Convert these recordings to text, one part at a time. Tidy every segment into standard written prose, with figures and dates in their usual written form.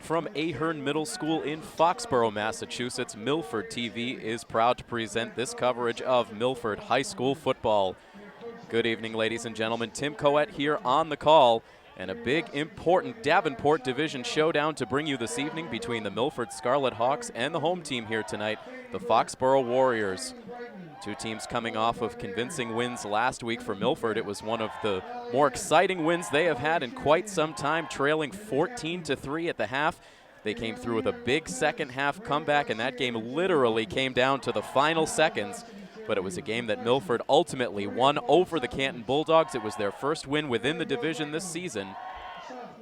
from Ahern Middle School in Foxboro, Massachusetts, Milford TV is proud to present this coverage of Milford High School football. Good evening, ladies and gentlemen. Tim Coet here on the call, and a big, important Davenport Division showdown to bring you this evening between the Milford Scarlet Hawks and the home team here tonight, the Foxboro Warriors. Two teams coming off of convincing wins last week. For Milford, it was one of the more exciting wins they have had in quite some time, trailing 14-3 at the half. They came through with a big second half comeback, and that game literally came down to the final seconds. But it was a game that Milford ultimately won over the Canton Bulldogs. It was their first win within the division this season.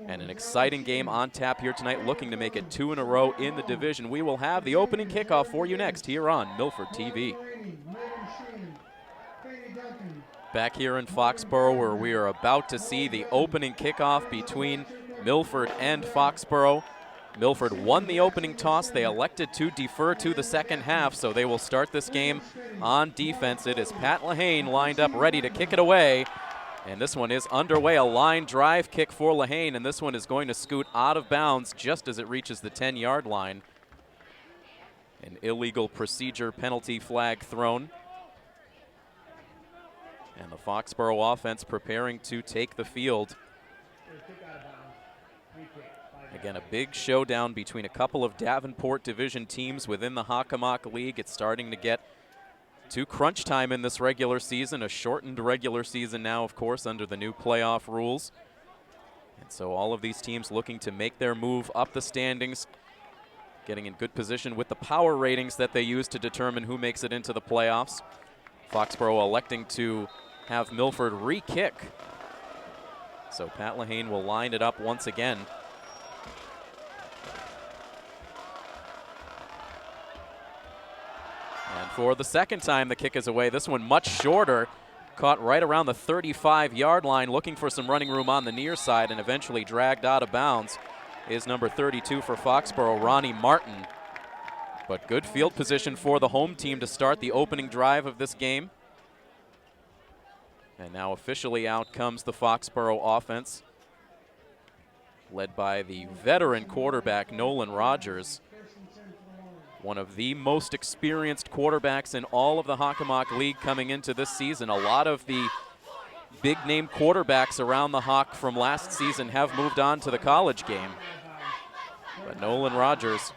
And an exciting game on tap here tonight, looking to make it 2 in a row in the division. We will have the opening kickoff for you next here on Milford TV. Back here in Foxboro, where we are about to see the opening kickoff between Milford and Foxboro. Milford won the opening toss. They elected to defer to the second half, so they will start this game on defense. It is Pat Lehane lined up, ready to kick it away. And this one is underway, a line drive kick for Lehane, and this one is going to scoot out of bounds just as it reaches the 10-yard line. An illegal procedure penalty flag thrown. And the Foxboro offense preparing to take the field. Again, a big showdown between a couple of Davenport Division teams within the Hockomock League. It's starting to get to crunch time in this regular season, a shortened regular season now, of course, under the new playoff rules. And so all of these teams looking to make their move up the standings, getting in good position with the power ratings that they use to determine who makes it into the playoffs. Foxboro electing to have Milford re-kick. So Pat Lehane will line it up once again. And for the second time, the kick is away. This one much shorter, caught right around the 35-yard line, looking for some running room on the near side, and eventually dragged out of bounds is number 32 for Foxboro, Ronnie Martin. But good field position for the home team to start the opening drive of this game. And now officially out comes the Foxboro offense, led by the veteran quarterback, Nolan Rogers. One of the most experienced quarterbacks in all of the Hockomock League coming into this season. A lot of the big-name quarterbacks around the Hawk from last season have moved on to the college game. But Nolan Rogers,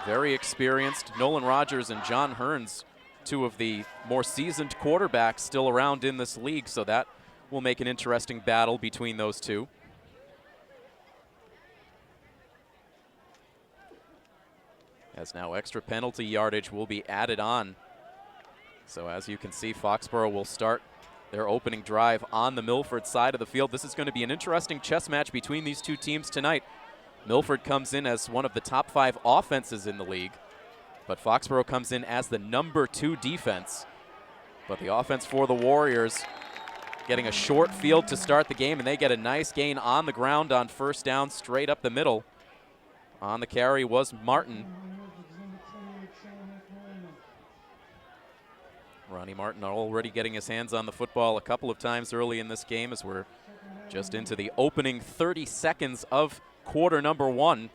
very experienced. Nolan Rogers and John Hearns, two of the more seasoned quarterbacks still around in this league, so that will make an interesting battle between those two. As now extra penalty yardage will be added on. So as you can see, Foxboro will start their opening drive on the Milford side of the field. This is going to be an interesting chess match between these two teams tonight. Milford comes in as one of the top 5 offenses in the league, but Foxboro comes in as the number 2 defense. But the offense for the Warriors getting a short field to start the game, and they get a nice gain on the ground on first down, straight up the middle. On the carry was Martin. Ronnie Martin already getting his hands on the football a couple of times early in this game, as we're just into the opening 30 seconds of quarter number 1.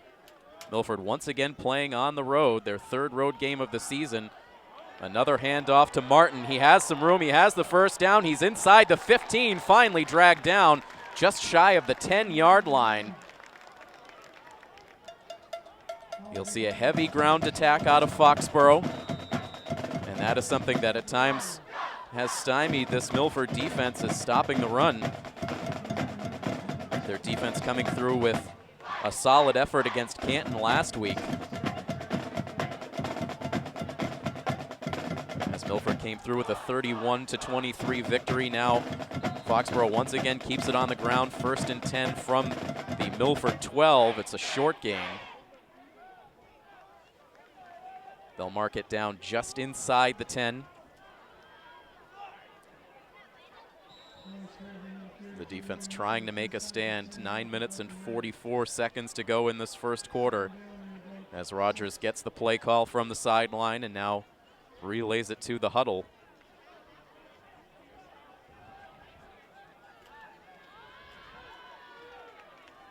Milford once again playing on the road, their 3rd road game of the season. Another handoff to Martin. He has some room. He has the first down. He's inside the 15, finally dragged down just shy of the 10-yard line. You'll see a heavy ground attack out of Foxboro. And that is something that at times has stymied this Milford defense, is stopping the run. Their defense coming through with a solid effort against Canton last week. As Milford came through with a 31-23 victory, now Foxboro once again keeps it on the ground, 1st and 10 from the Milford 12. It's a short gain. They'll mark it down just inside the 10. The defense trying to make a stand. 9 minutes and 44 seconds to go in this first quarter, as Rogers gets the play call from the sideline and now relays it to the huddle.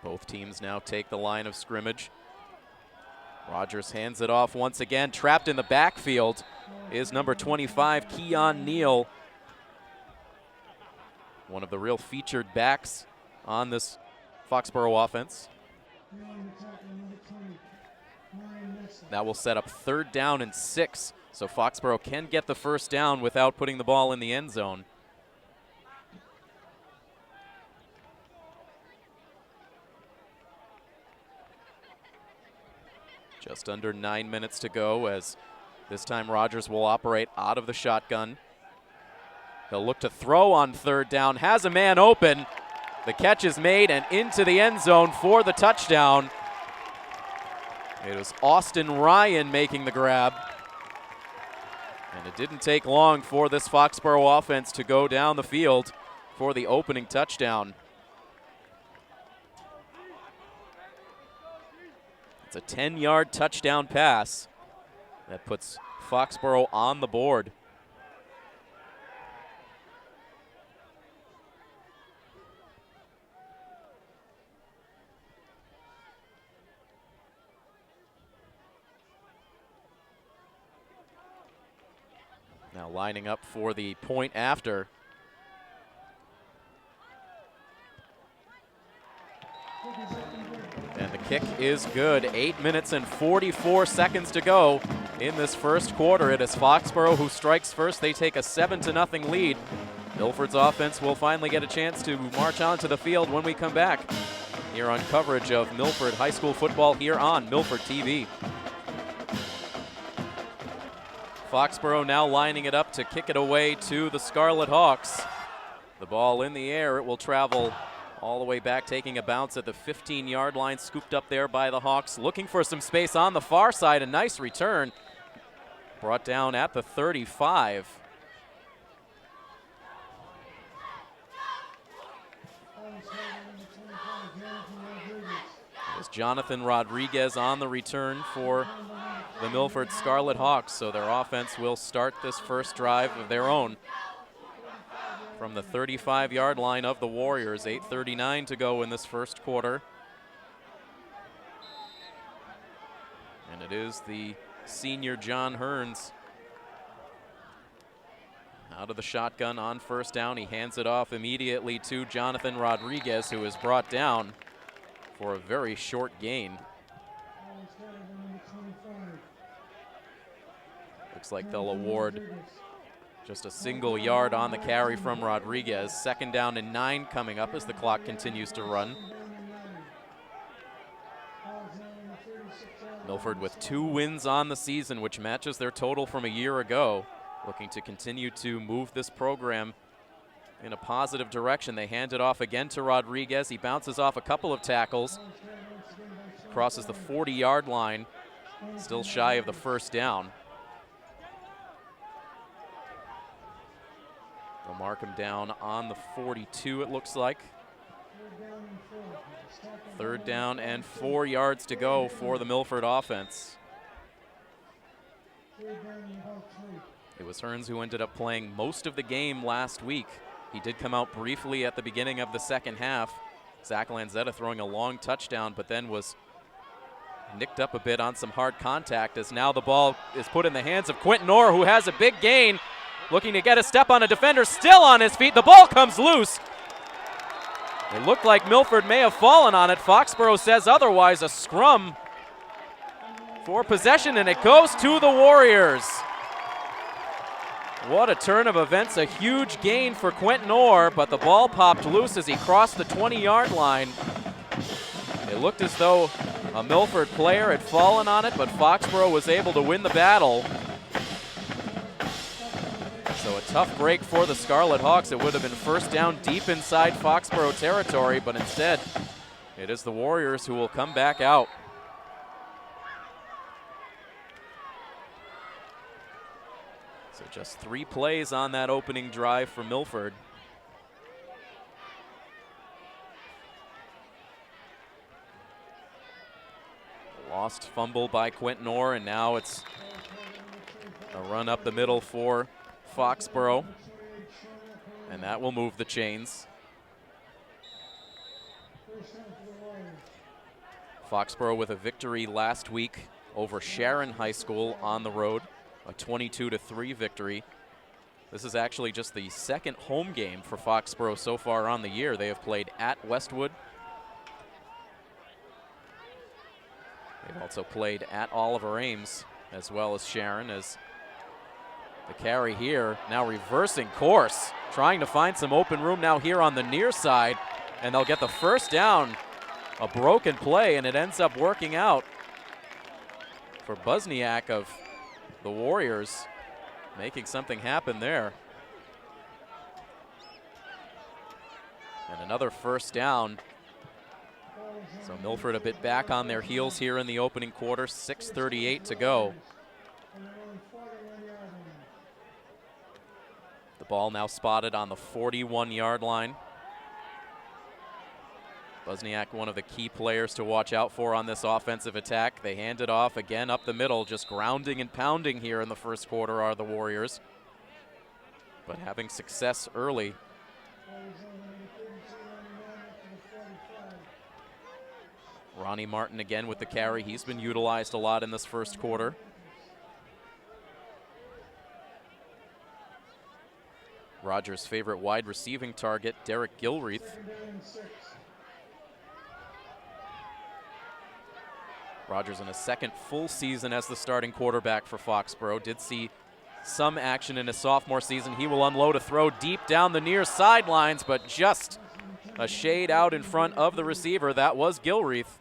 Both teams now take the line of scrimmage. Rogers hands it off once again. Trapped in the backfield is number 25, Keon Neal. One of the real featured backs on this Foxboro offense. That will set up 3rd down and 6, so Foxboro can get the first down without putting the ball in the end zone. Just under 9 minutes to go, as this time Rogers will operate out of the shotgun. He'll look to throw on 3rd down, has a man open. The catch is made and into the end zone for the touchdown. It was Austin Ryan making the grab. And it didn't take long for this Foxboro offense to go down the field for the opening touchdown. It's a 10-yard touchdown pass that puts Foxboro on the board. Now lining up for the point after. And the kick is good. 8 minutes and 44 seconds to go in this first quarter. It is Foxboro who strikes first. They take a 7-0 lead. Milford's offense will finally get a chance to march onto the field when we come back here on coverage of Milford High School football here on Milford TV. Foxboro now lining it up to kick it away to the Scarlet Hawks. The ball in the air, it will travel all the way back, taking a bounce at the 15-yard line, scooped up there by the Hawks, looking for some space on the far side. A nice return, brought down at the 35. It was Jonathan Rodriguez on the return for the Milford Scarlet Hawks, so their offense will start this first drive of their own from the 35-yard line of the Warriors. 8:39 to go in this first quarter. And it is the senior John Hearns out of the shotgun on first down. He hands it off immediately to Jonathan Rodriguez, who is brought down for a very short gain. Looks like they'll award just a single yard on the carry from Rodriguez. 2nd down and 9 coming up as the clock continues to run. Milford with 2 wins on the season, which matches their total from a year ago. Looking to continue to move this program in a positive direction. They hand it off again to Rodriguez. He bounces off a couple of tackles, crosses the 40-yard line, still shy of the first down. They'll mark him down on the 42, it looks like. 3rd down and 4 yards to go for the Milford offense. It was Hearns who ended up playing most of the game last week. He did come out briefly at the beginning of the second half. Zach Lanzetta throwing a long touchdown, but then was nicked up a bit on some hard contact, as now the ball is put in the hands of Quentin Orr, who has a big gain. Looking to get a step on a defender, still on his feet. The ball comes loose. It looked like Milford may have fallen on it. Foxboro says otherwise. A scrum for possession, and it goes to the Warriors. What a turn of events. A huge gain for Quentin Orr, but the ball popped loose as he crossed the 20-yard line. It looked as though a Milford player had fallen on it, but Foxboro was able to win the battle. So a tough break for the Scarlet Hawks. It would have been first down deep inside Foxboro territory, but instead it is the Warriors who will come back out. So just 3 plays on that opening drive for Milford. Lost fumble by Quentin Orr, and now it's a run up the middle for Foxboro, and that will move the chains. Foxboro with a victory last week over Sharon High School on the road, a 22-3 victory. This is actually just the second home game for Foxboro so far on the year. They have played at Westwood. They've also played at Oliver Ames as well as Sharon, as the carry here now reversing course, trying to find some open room now here on the near side, and they'll get the first down. A broken play, and it ends up working out for Busniak of the Warriors, making something happen there. And another first down. So Milford a bit back on their heels here in the opening quarter, 6:38 to go. The ball now spotted on the 41-yard line. Busniak, one of the key players to watch out for on this offensive attack. They hand it off again up the middle, just grounding and pounding here in the first quarter are the Warriors, but having success early. Ronnie Martin again with the carry. He's been utilized a lot in this first quarter. Rogers' favorite wide receiving target, Derek Gilreath. Rogers in a second full season as the starting quarterback for Foxboro. Did see some action in his sophomore season. He will unload a throw deep down the near sidelines, but just a shade out in front of the receiver. That was Gilreath.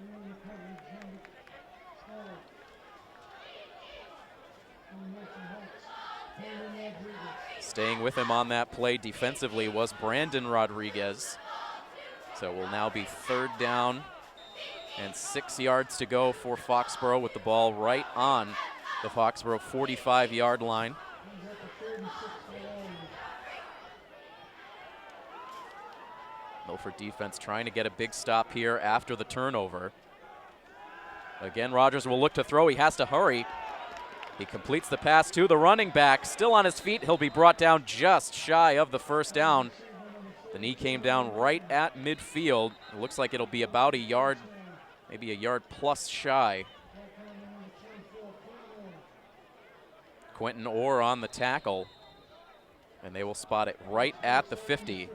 Staying with him on that play defensively was Brandon Rodriguez. So it will now be third down and 6 yards to go for Foxboro, with the ball right on the Foxboro 45-yard line. Milford defense trying to get a big stop here after the turnover. Again, Rogers will look to throw. He has to hurry. He completes the pass to the running back. Still on his feet. He'll be brought down just shy of the first down. The knee came down right at midfield. It looks like it'll be about a yard, maybe a yard plus shy. Quentin Orr on the tackle, and they will spot it right at the 50.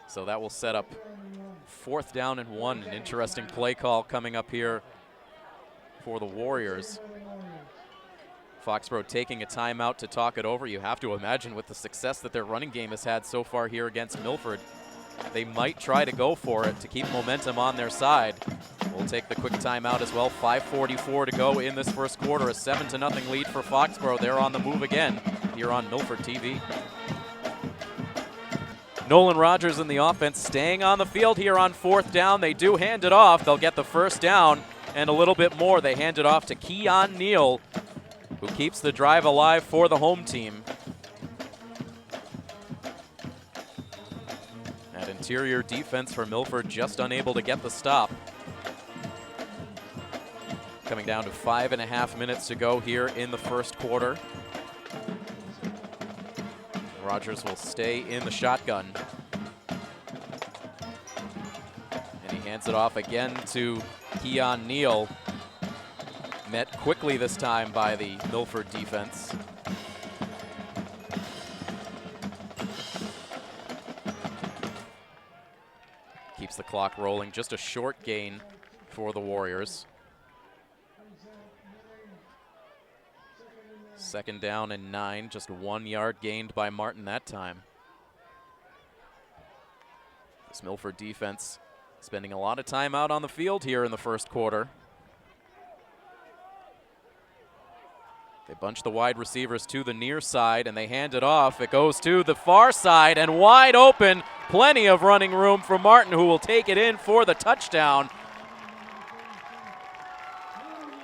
So that will set up fourth down and 1. An interesting play call coming up here for the Warriors. Foxboro taking a timeout to talk it over. You have to imagine, with the success that their running game has had so far here against Milford, they might try to go for it to keep momentum on their side. We'll take the quick timeout as well. 5:44 to go in this first quarter. A 7-0 lead for Foxboro. They're on the move again here on Milford TV. Nolan Rogers in the offense, staying on the field here on fourth down. They do hand it off. They'll get the first down and a little bit more. They hand it off to Keon Neal, who keeps the drive alive for the home team. That interior defense for Milford just unable to get the stop. Coming down to 5.5 minutes to go here in the first quarter. Rogers will stay in the shotgun. And he hands it off again to Keon Neal. Met quickly this time by the Milford defense. Keeps the clock rolling. Just a short gain for the Warriors. Second down and 9, just 1 yard gained by Martin that time. This Milford defense spending a lot of time out on the field here in the first quarter. They bunch the wide receivers to the near side, and they hand it off. It goes to the far side and wide open. Plenty of running room for Martin, who will take it in for the touchdown.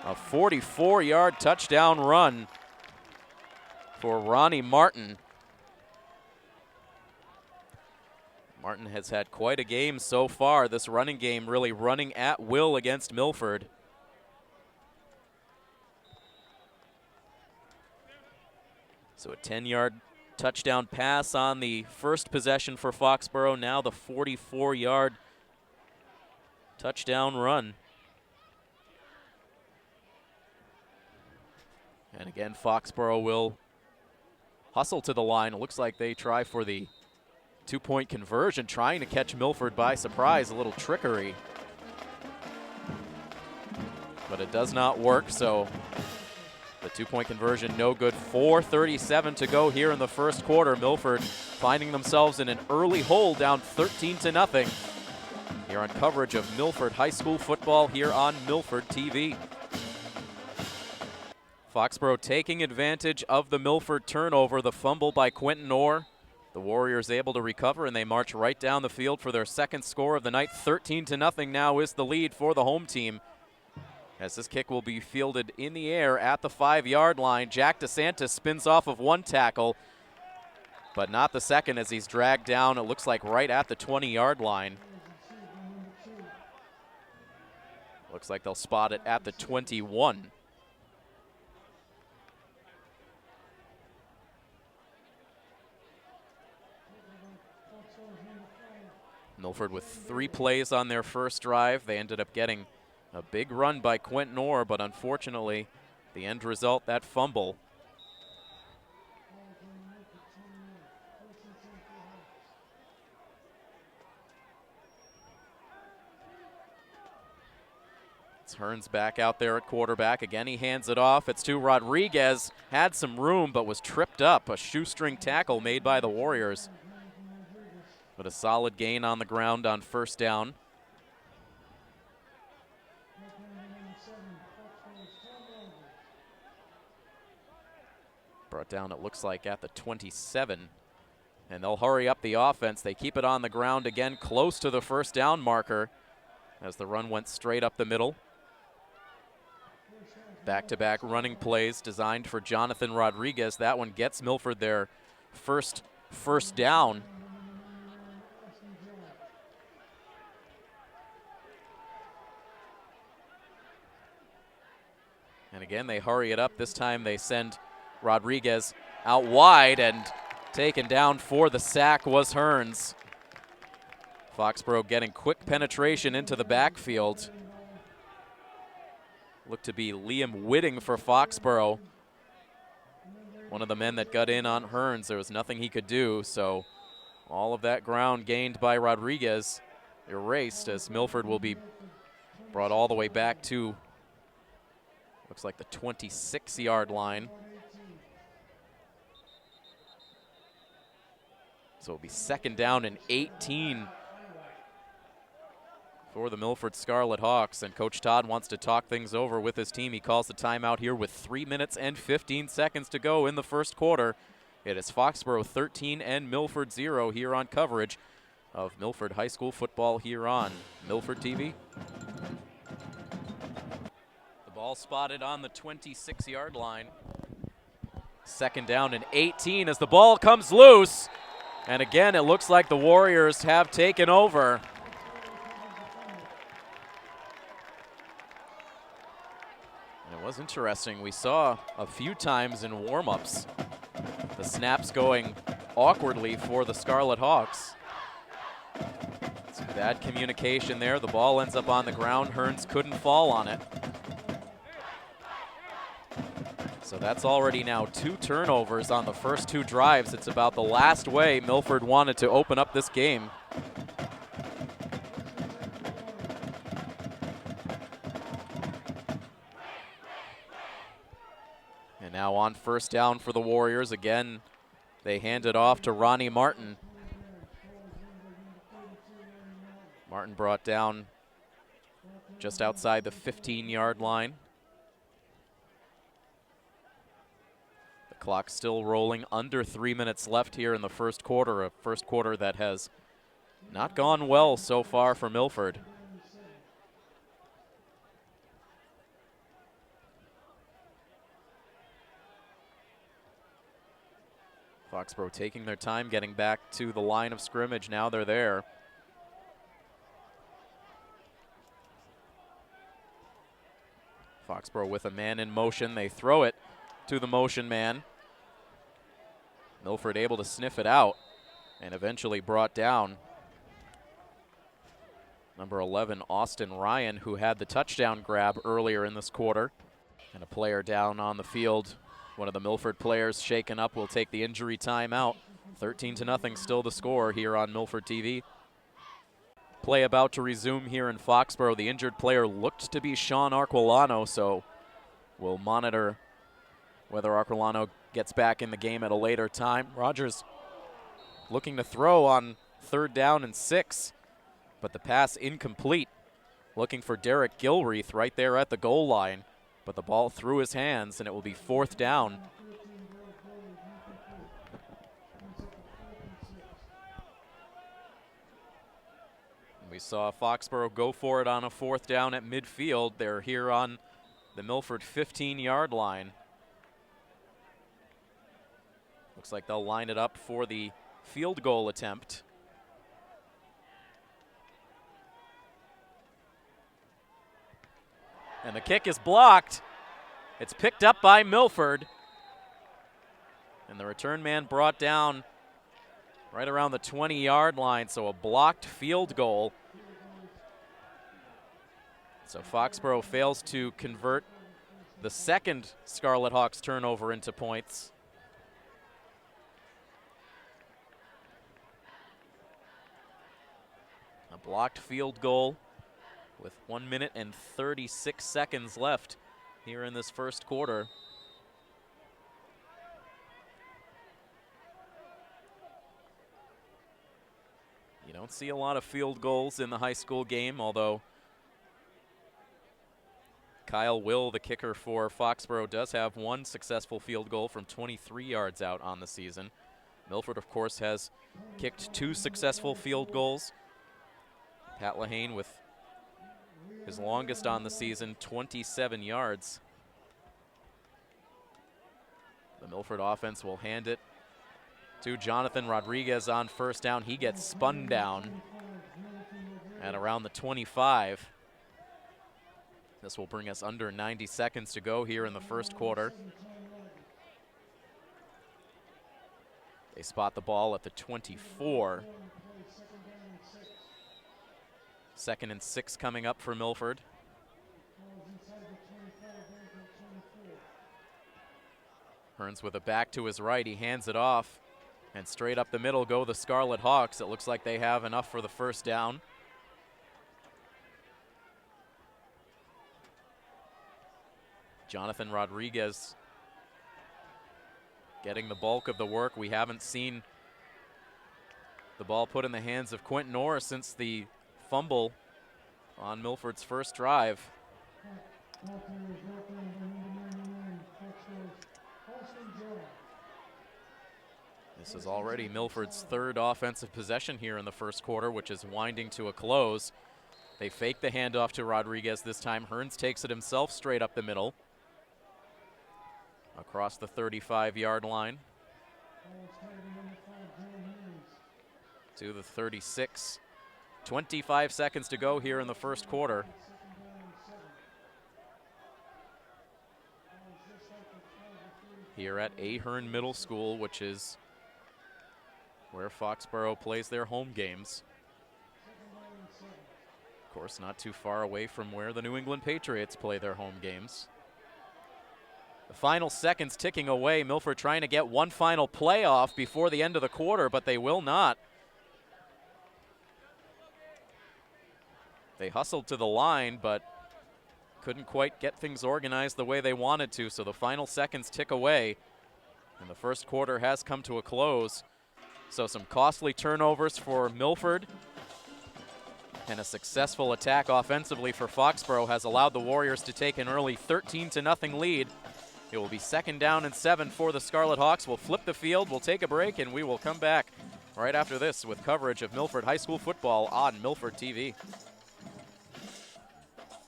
A 44-yard touchdown run for Ronnie Martin. Martin has had quite a game so far. This running game really running at will against Milford. So a 10-yard touchdown pass on the first possession for Foxboro. Now the 44-yard touchdown run. And again, Foxboro will hustle to the line. It looks like they try for the two-point conversion, trying to catch Milford by surprise, a little trickery. But it does not work, so the two-point conversion no good. 4:37 to go here in the first quarter. Milford finding themselves in an early hole, down 13-0. Here on coverage of Milford High School football here on Milford TV. Foxboro taking advantage of the Milford turnover, the fumble by Quentin Orr. The Warriors able to recover, and they march right down the field for their second score of the night. 13-0 now is the lead for the home team, as this kick will be fielded in the air at the 5-yard line. Jack DeSantis spins off of one tackle, but not the second, as he's dragged down, it looks like right at the 20-yard line. Looks like they'll spot it at the 21. Milford with 3 plays on their first drive. They ended up getting a big run by Quentin Orr, but unfortunately, the end result, that fumble. It's Hearns back out there at quarterback. Again, he hands it off. It's to Rodriguez. Had some room, but was tripped up. A shoestring tackle made by the Warriors. But a solid gain on the ground on first down. Brought down, it looks like, at the 27. And they'll hurry up the offense. They keep it on the ground again, close to the first down marker, as the run went straight up the middle. Back-to-back running plays designed for Jonathan Rodriguez. That one gets Milford their first down. And again, they hurry it up. This time they send Rodriguez out wide, and taken down for the sack was Hearns. Foxboro getting quick penetration into the backfield. Looked to be Liam Whitting for Foxboro. One of the men that got in on Hearns. There was nothing he could do, so all of that ground gained by Rodriguez erased, as Milford will be brought all the way back to, looks like, the 26-yard line. So it'll be second down and 18 for the Milford Scarlet Hawks, and Coach Todd wants to talk things over with his team. He calls the timeout here with 3 minutes and 15 seconds to go in the first quarter. It is Foxboro 13 and Milford 0 here on coverage of Milford High School football here on Milford TV. The ball spotted on the 26-yard line. Second down and 18 as the ball comes loose. And again, it looks like the Warriors have taken over. It was interesting. We saw a few times in warm-ups the snaps going awkwardly for the Scarlet Hawks. Some bad communication there. The ball ends up on the ground. Hearns couldn't fall on it. So that's already now 2 turnovers on the first 2 drives. It's about the last way Milford wanted to open up this game. And now on first down for the Warriors. Again, they hand it off to Ronnie Martin. Martin brought down just outside the 15-yard line. The clock still rolling, under 3 minutes left here in the first quarter, a first quarter that has not gone well so far for Milford. Foxboro taking their time getting back to the line of scrimmage. Now they're there. Foxboro with a man in motion. They throw it to the motion man. Milford able to sniff it out and eventually brought down number 11, Austin Ryan, who had the touchdown grab earlier in this quarter. And a player down on the field One of the Milford players shaken up will take the injury timeout. 13-0 still the score here on Milford TV. Play about to resume here in Foxboro. The injured player looked to be Sean Arquilano, so we'll monitor whether Arquilano gets back in the game at a later time. Rogers looking to throw on 3rd down and 6, but the pass incomplete. Looking for Derek Gilreath right there at the goal line, but the ball through his hands, and it will be 4th down. We saw Foxboro go for it on a 4th down at midfield. They're here on the Milford 15-yard line. Looks like they'll line it up for the field goal attempt. And the kick is blocked. It's picked up by Milford. And the return man brought down right around the 20-yard line, so a blocked field goal. So Foxboro fails to convert the second Scarlet Hawks turnover into points. A blocked field goal with 1 minute and 36 seconds left here in this first quarter. You don't see a lot of field goals in the high school game, although Kyle Will, the kicker for Foxboro, does have one successful field goal from 23 yards out on the season. Milford, of course, has kicked 2 successful field goals. Pat Lahane with his longest on the season, 27 yards. The Milford offense will hand it to Jonathan Rodriguez on 1st down. He gets spun down at around the 25. This will bring us under 90 seconds to go here in the first quarter. They spot the ball at the 24. 2nd and 6 coming up for Milford. Hearns with a back to his right. He hands it off. And straight up the middle go the Scarlet Hawks. It looks like they have enough for the 1st down. Jonathan Rodriguez getting the bulk of the work. We haven't seen the ball put in the hands of Quentin Orr since the fumble on Milford's first drive. This is already Milford's 3rd offensive possession here in the first quarter, which is winding to a close. They fake the handoff to Rodriguez this time. Hearns takes it himself straight up the middle, across the 35-yard line to the 36. 25 seconds to go here in the first quarter. Here at Ahern Middle School, which is where Foxboro plays their home games. Of course, not too far away from where the New England Patriots play their home games. The final seconds ticking away. Milford trying to get one final play off before the end of the quarter, but they will not. They hustled to the line, but couldn't quite get things organized the way they wanted to, so the final seconds tick away, and the first quarter has come to a close. So some costly turnovers for Milford, and a successful attack offensively for Foxboro has allowed the Warriors to take an early 13-0 lead. It will be 2nd down and 7 for the Scarlet Hawks. We'll flip the field, we'll take a break, and we will come back right after this with coverage of Milford High School football on Milford TV.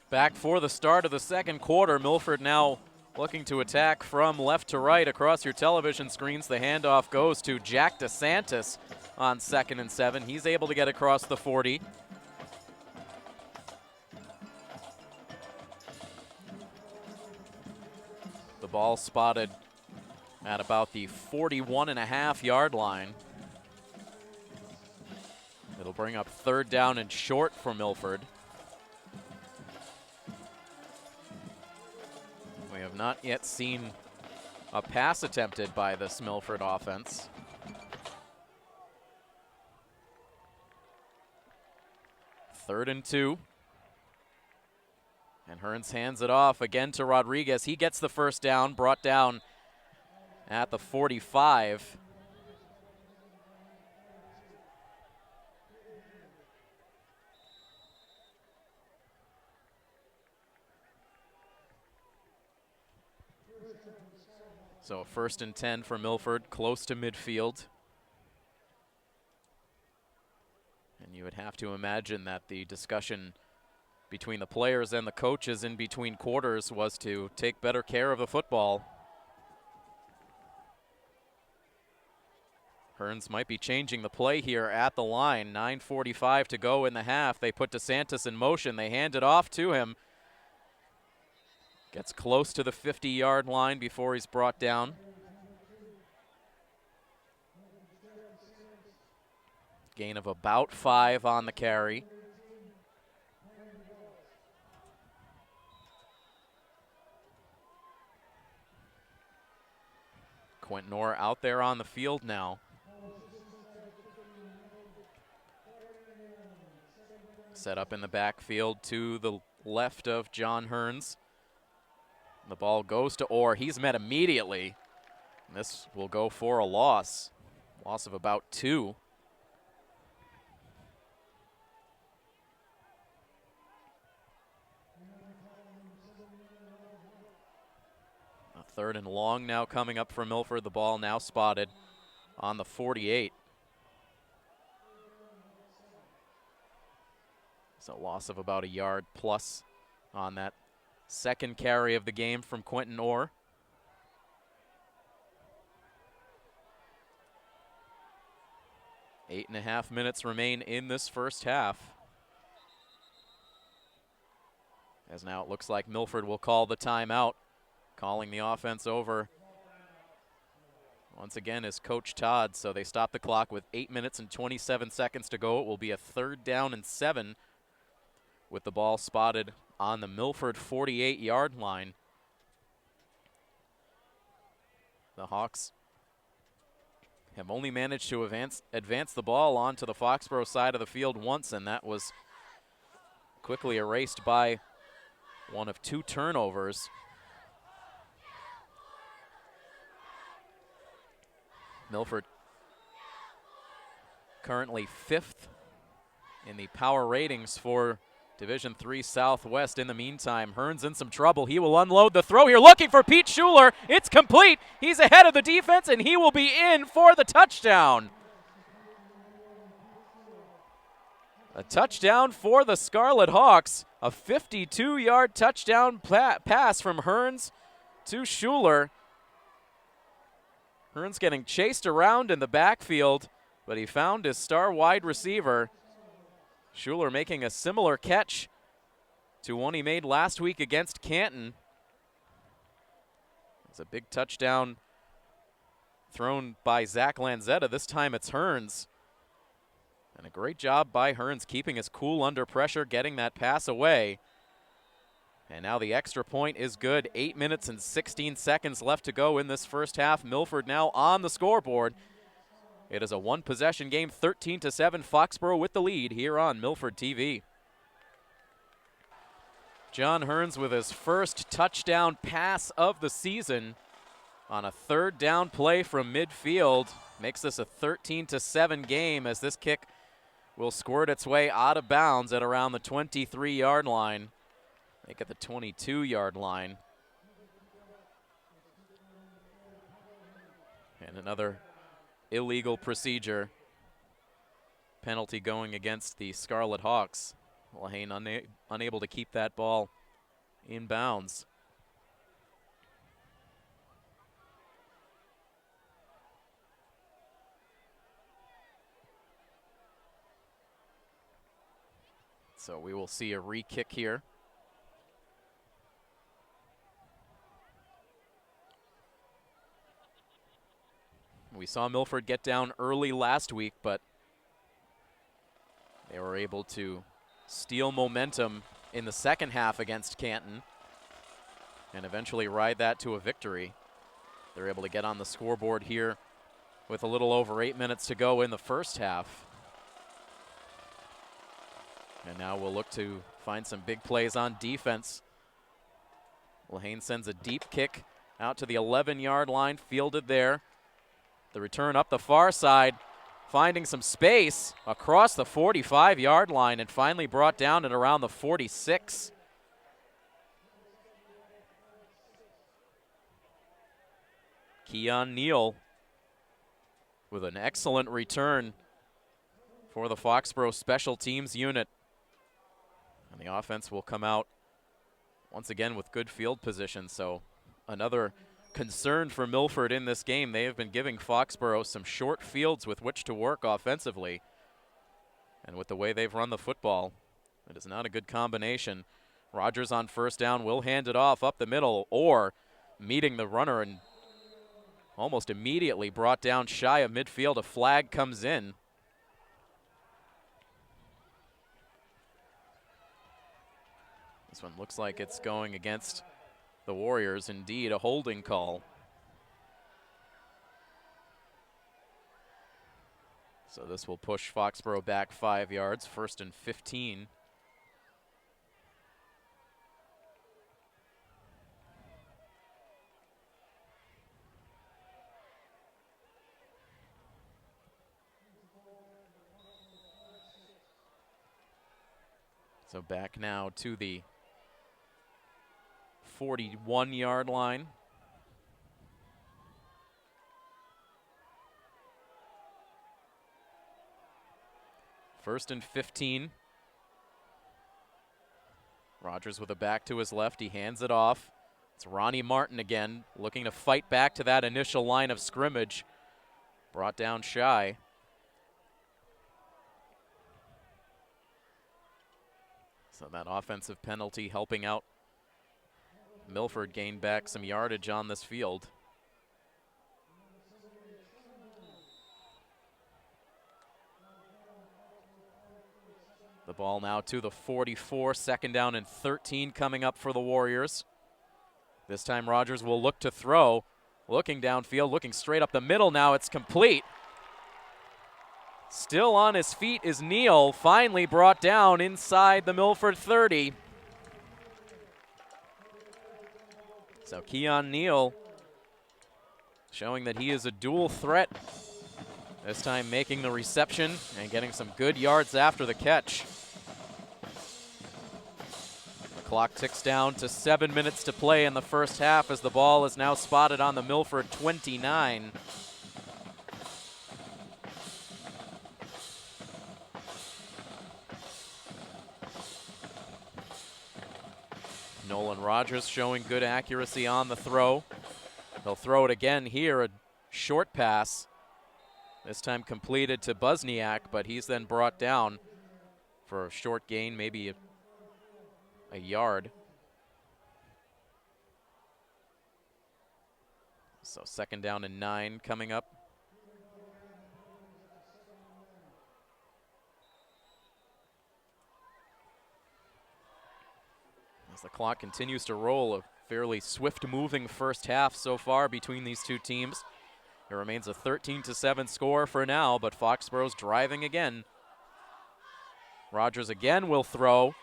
Back for the start of the second quarter. Milford now looking to attack from left to right across your television screens. The handoff goes to Jack DeSantis on 2nd and 7. He's able to get across the 40. The ball spotted at about the 41.5-yard line. It'll bring up 3rd down and short for Milford. We have not yet seen a pass attempted by this Milford offense. Third and 2. And Hearns hands it off again to Rodriguez. He gets the first down, brought down at the 45. So 1st and 10 for Milford, close to midfield. And you would have to imagine that the discussion between the players and the coaches in between quarters was to take better care of the football. Hearns might be changing the play here at the line. 9:45 to go in the half. They put DeSantis in motion. They hand it off to him. Gets close to the 50-yard line before he's brought down. Gain of about 5 on the carry. Quentin Orr out there on the field now. Set up in the backfield to the left of John Hearns. The ball goes to Orr. He's met immediately. And this will go for a loss. Loss of about 2. A 3rd and long now coming up for Milford. The ball now spotted on the 48. So loss of about a yard plus on that second carry of the game from Quentin Orr. 8.5 minutes remain in this first half. As now it looks like Milford will call the timeout. Calling the offense over once again is Coach Todd. So they stop the clock with 8 minutes and 27 seconds to go. It will be a 3rd down and 7 with the ball spotted on the Milford 48-yard line. The Hawks have only managed to advance the ball onto the Foxboro side of the field once, and that was quickly erased by one of 2 turnovers. Milford currently 5th in the power ratings for Division III Southwest. In the meantime, Hearns in some trouble. He will unload the throw here, looking for Pete Schuler. It's complete. He's ahead of the defense, and he will be in for the touchdown. A touchdown for the Scarlet Hawks. A 52-yard touchdown pass from Hearns to Schuler. Hearns getting chased around in the backfield, but he found his star wide receiver. Schuler making a similar catch to one he made last week against Canton. It's a big touchdown thrown by Zach Lanzetta. This time it's Hearns. And a great job by Hearns keeping his cool under pressure, getting that pass away. And now the extra point is good. 8 minutes and 16 seconds left to go in this first half. Milford now on the scoreboard. It is a 1-possession game, 13-7. Foxboro with the lead here on Milford TV. John Hearns with his first touchdown pass of the season on a 3rd down play from midfield. Makes this a 13-7 game as this kick will squirt its way out of bounds at around the 23-yard line. Make it the 22-yard line. And another illegal procedure penalty going against the Scarlet Hawks. Lehane unable to keep that ball in bounds. So we will see a re-kick here. We saw Milford get down early last week, but they were able to steal momentum in the second half against Canton and eventually ride that to a victory. They're able to get on the scoreboard here with a little over 8 minutes to go in the first half. And now we'll look to find some big plays on defense. Lehane sends a deep kick out to the 11-yard line, fielded there. The return up the far side, finding some space across the 45-yard line and finally brought down at around the 46. Keon Neal with an excellent return for the Foxboro special teams unit. And the offense will come out once again with good field position. So another concern for Milford in this game. They have been giving Foxboro some short fields with which to work offensively. And with the way they've run the football, it is not a good combination. Rogers on first down will hand it off up the middle, or meeting the runner and almost immediately brought down shy of midfield. A flag comes in. This one looks like it's going against the Warriors. Indeed, a holding call. So this will push Foxboro back 5 yards, 1st and 15. So back now to the 41-yard line. First and 15. Rogers with a back to his left. He hands it off. It's Ronnie Martin again, looking to fight back to that initial line of scrimmage. Brought down shy. So that offensive penalty helping out Milford gain back some yardage on this field. The ball now to the 44, 2nd down and 13 coming up for the Warriors. This time Rogers will look to throw, looking downfield, looking straight up the middle now. It's complete. Still on his feet is Neal, finally brought down inside the Milford 30. So Keon Neal showing that he is a dual threat. This time making the reception and getting some good yards after the catch. The clock ticks down to 7 minutes to play in the first half as the ball is now spotted on the Milford 29. Nolan Rogers showing good accuracy on the throw. He'll throw it again here, a short pass. This time completed to Busniak, but he's then brought down for a short gain, maybe a yard. So 2nd down and 9 coming up. As the clock continues to roll, a fairly swift-moving first half so far between these two teams. It remains a 13-7 score for now, but Foxboro's driving again. Rogers again will throw,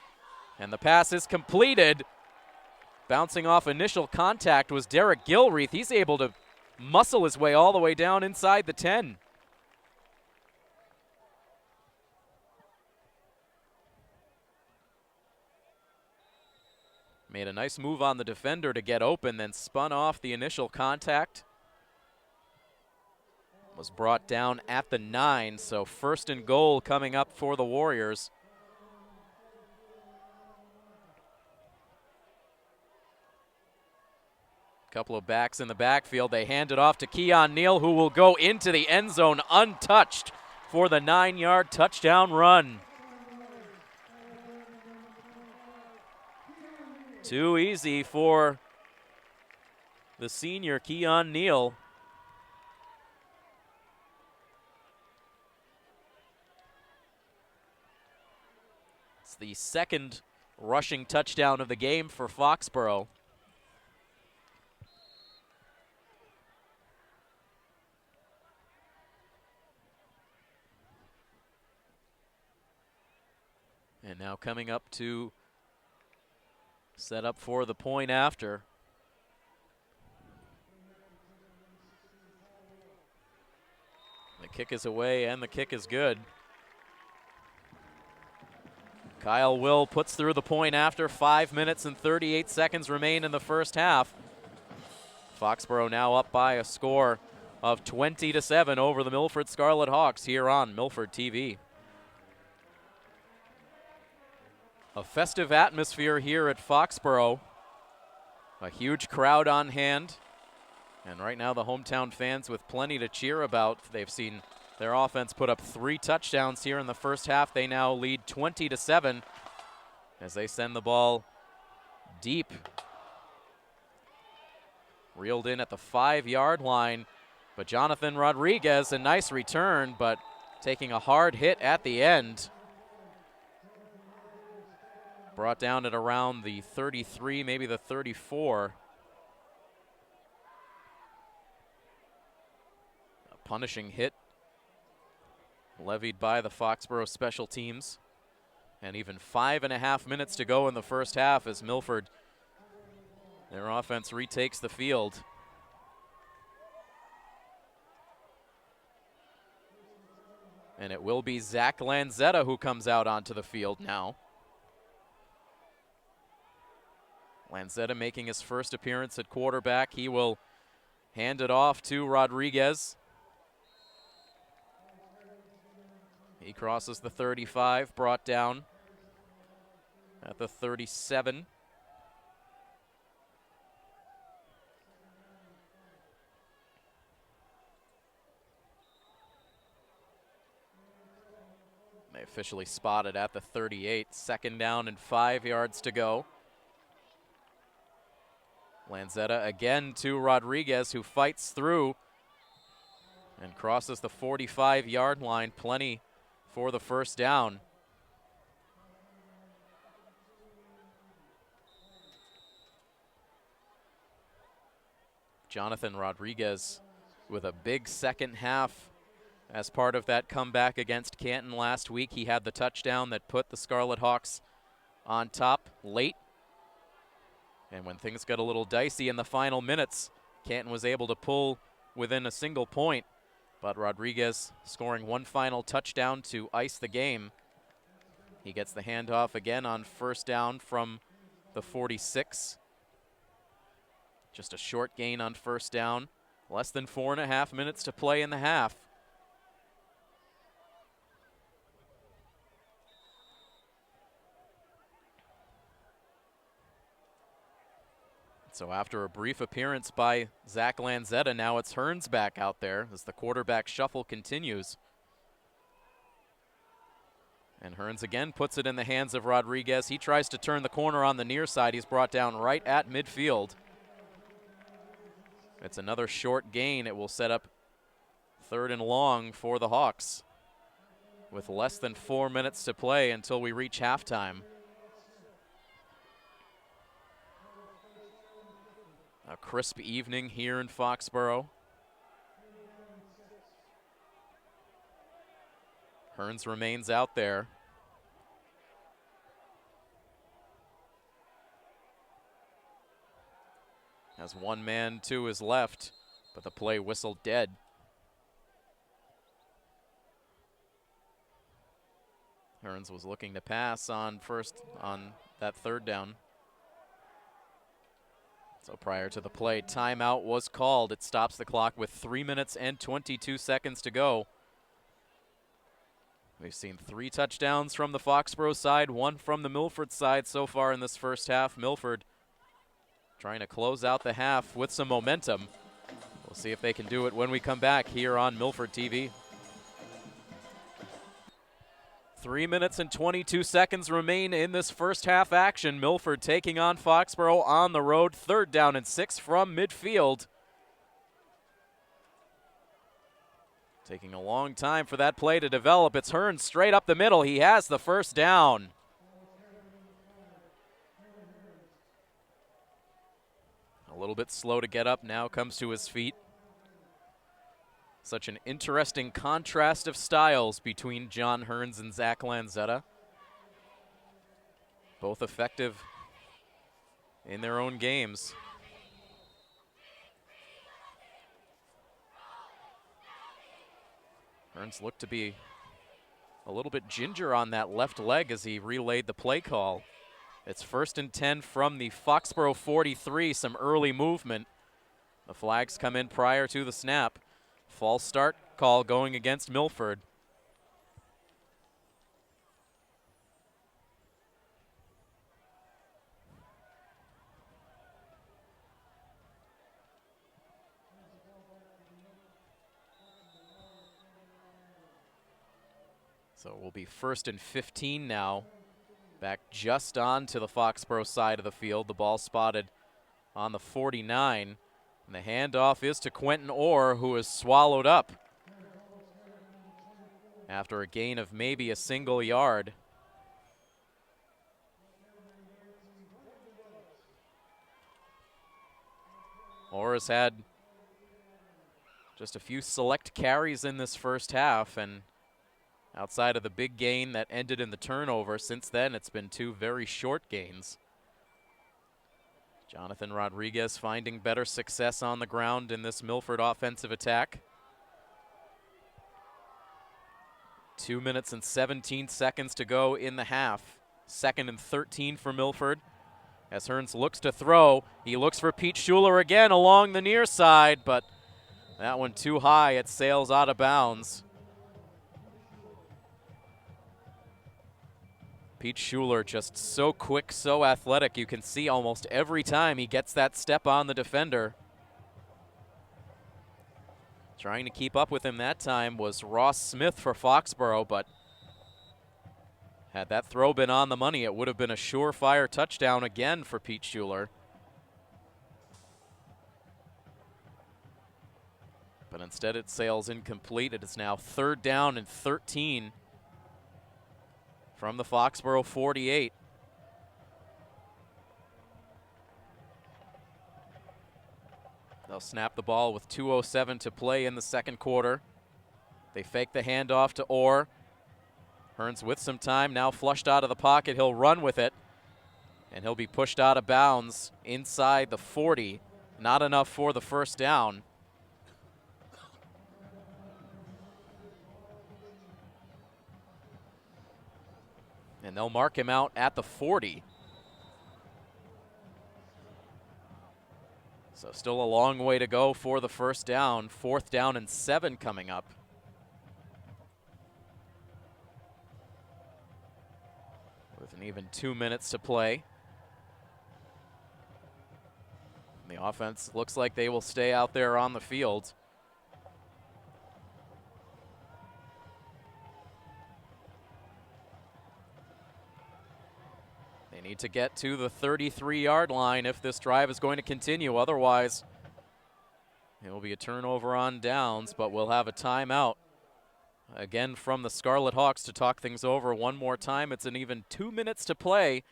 and the pass is completed. Bouncing off initial contact was Derek Gilreath. He's able to muscle his way all the way down inside the 10. Made a nice move on the defender to get open, then spun off the initial contact. Was brought down at the 9, so 1st and goal coming up for the Warriors. Couple of backs in the backfield. They hand it off to Keon Neal, who will go into the end zone untouched for the 9-yard touchdown run. Too easy for the senior Keon Neal. It's the 2nd rushing touchdown of the game for Foxboro. And now coming up to set up for the point after. The kick is away and the kick is good. Kyle Will puts through the point after. 5 minutes and 38 seconds remain in the first half. Foxboro now up by a score of 20-7 over the Milford Scarlet Hawks here on Milford TV. A festive atmosphere here at Foxboro. A huge crowd on hand. And right now the hometown fans with plenty to cheer about. They've seen their offense put up 3 touchdowns here in the first half. They now lead 20-7 as they send the ball deep. Reeled in at the 5-yard line. But Jonathan Rodriguez, a nice return, but taking a hard hit at the end. Brought down at around the 33, maybe the 34. A punishing hit levied by the Foxboro special teams. And even 5.5 minutes to go in the first half as Milford, their offense retakes the field. And it will be Zach Lanzetta who comes out onto the field now. Lanzetta making his first appearance at quarterback. He will hand it off to Rodriguez. He crosses the 35, brought down at the 37. They officially spotted at the 38. 2nd down and 5 yards to go. Lanzetta again to Rodriguez, who fights through and crosses the 45-yard line. Plenty for the first down. Jonathan Rodriguez with a big second half as part of that comeback against Canton last week. He had the touchdown that put the Scarlet Hawks on top late. And when things got a little dicey in the final minutes, Canton was able to pull within a single point. But Rodriguez scoring one final touchdown to ice the game. He gets the handoff again on first down from the 46. Just a short gain on first down. Less than 4.5 minutes to play in the half. So after a brief appearance by Zach Lanzetta, now it's Hearns back out there as the quarterback shuffle continues. And Hearns again puts it in the hands of Rodriguez. He tries to turn the corner on the near side. He's brought down right at midfield. It's another short gain. It will set up 3rd and long for the Hawks with less than 4 minutes to play until we reach halftime. A crisp evening here in Foxboro. Hearns remains out there. Has one man to his left, but the play whistled dead. Hearns was looking to pass on that 3rd down. So prior to the play, timeout was called. It stops the clock with 3 minutes and 22 seconds to go. We've seen 3 touchdowns from the Foxboro side, 1 from the Milford side so far in this first half. Milford trying to close out the half with some momentum. We'll see if they can do it when we come back here on Milford TV. 3 minutes and 22 seconds remain in this first half action. Milford taking on Foxboro on the road. 3rd down and 6 from midfield. Taking a long time for that play to develop. It's Hearns straight up the middle. He has the first down. A little bit slow to get up, now comes to his feet. Such an interesting contrast of styles between John Hearns and Zach Lanzetta. Both effective in their own games. Hearns looked to be a little bit ginger on that left leg as he relayed the play call. It's 1st and 10 from the Foxboro 43, some early movement. The flags come in prior to the snap. False start call going against Milford. So it will be 1st and 15 now. Back just on to the Foxboro side of the field. The ball spotted on the 49. And the handoff is to Quentin Orr, who is swallowed up after a gain of maybe a single yard. Orr has had just a few select carries in this first half, and outside of the big gain that ended in the turnover, since then it's been 2 very short gains. Jonathan Rodriguez finding better success on the ground in this Milford offensive attack. 2 minutes and 17 seconds to go in the half. 2nd and 13 for Milford. As Hearns looks to throw, he looks for Pete Schuler again along the near side, but that one too high. It sails out of bounds. Pete Schuler just so quick, so athletic. You can see almost every time he gets that step on the defender. Trying to keep up with him that time was Ross Smith for Foxboro, but had that throw been on the money, it would have been a surefire touchdown again for Pete Schuler. But instead it sails incomplete. It is now 3rd down and 13 from the Foxboro 48. They'll snap the ball with 2:07 to play in the second quarter. They fake the handoff to Orr. Hearns with some time, now flushed out of the pocket. He'll run with it, and he'll be pushed out of bounds inside the 40. Not enough for the first down. And they'll mark him out at the 40. So still a long way to go for the first down. 4th down and 7 coming up. With an even 2 minutes to play. And the offense looks like they will stay out there on the field. They need to get to the 33-yard line if this drive is going to continue. Otherwise, it will be a turnover on downs, but we'll have a timeout. Again from the Scarlet Hawks to talk things over one more time. It's an even 2 minutes to play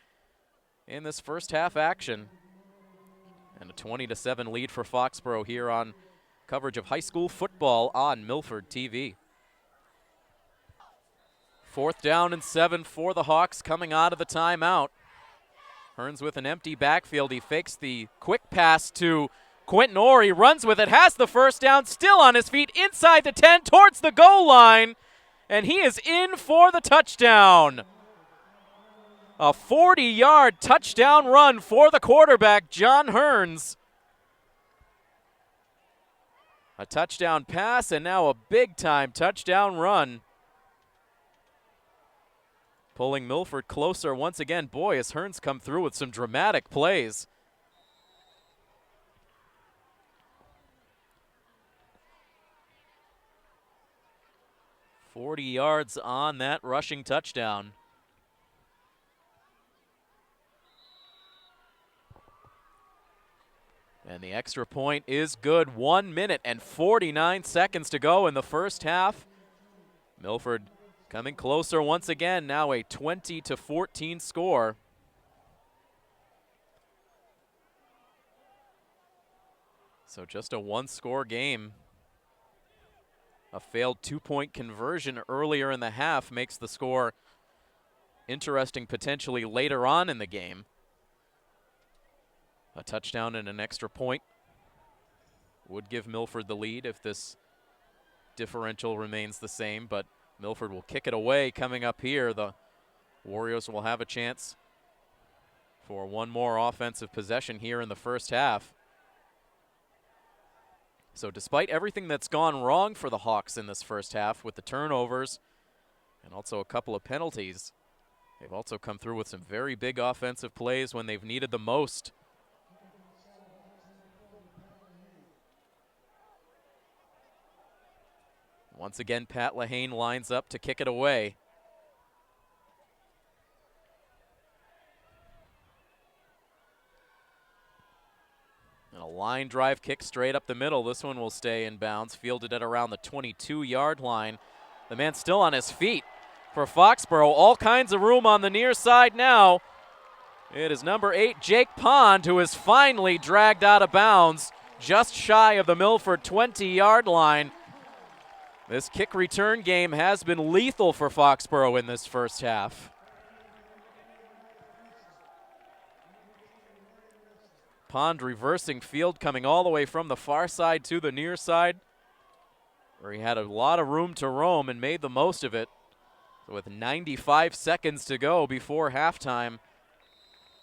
in this first half action. And a 20-7 lead for Foxboro here on coverage of high school football on Milford TV. 4th down and 7 for the Hawks coming out of the timeout. Hearns with an empty backfield. He fakes the quick pass to Quentin Orr. He runs with it, has the first down, still on his feet, inside the 10, towards the goal line, and he is in for the touchdown. A 40-yard touchdown run for the quarterback, John Hearns. A touchdown pass and now a big-time touchdown run. Pulling Milford closer once again. Boy, has Hearns come through with some dramatic plays. $40 yards on that rushing touchdown. And the extra point is good. 1 minute and 49 seconds to go in the first half. Milford coming closer once again, now a 20-14 score. So just a one-score game. A failed two-point conversion earlier in the half makes the score interesting potentially later on in the game. A touchdown and an extra point would give Milford the lead if this differential remains the same, but Milford will kick it away coming up here. The Warriors will have a chance for one more offensive possession here in the first half. So despite everything that's gone wrong for the Hawks in this first half with the turnovers and also a couple of penalties, they've also come through with some very big offensive plays when they've needed the most. Once again, Pat Lahane lines up to kick it away. And a line drive kick straight up the middle. This one will stay in bounds, fielded at around the 22-yard line. The man still on his feet for Foxboro. All kinds of room on the near side now. It is number 8, Jake Pond, who is finally dragged out of bounds just shy of the Milford 20-yard line. This kick return game has been lethal for Foxboro in this first half. Pond reversing field, coming all the way from the far side to the near side, where he had a lot of room to roam and made the most of it. So with 95 seconds to go before halftime,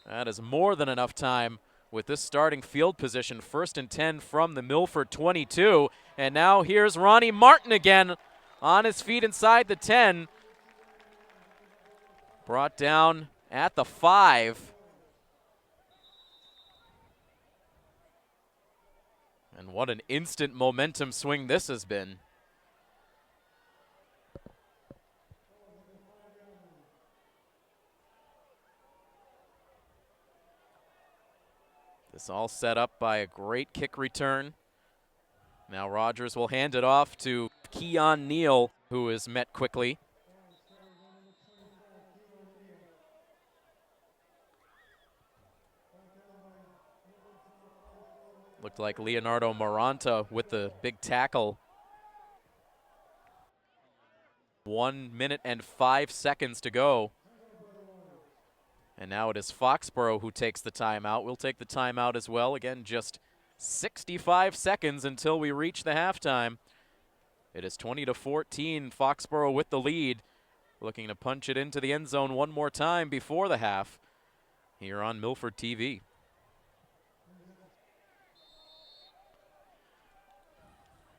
that is more than enough time with this starting field position. 1st and 10 from the Milford 22. And now here's Ronnie Martin again on his feet inside the 10. Brought down at the 5. And what an instant momentum swing this has been. This all set up by a great kick return. Now Rogers will hand it off to Keon Neal, who is met quickly. Looked like Leonardo Maranta with the big tackle. 1 minute and 5 seconds to go. And now it is Foxboro who takes the timeout. We'll take the timeout as well. Again, just 65 seconds until we reach the halftime. It is 20-14, Foxboro with the lead. Looking to punch it into the end zone one more time before the half here on Milford TV.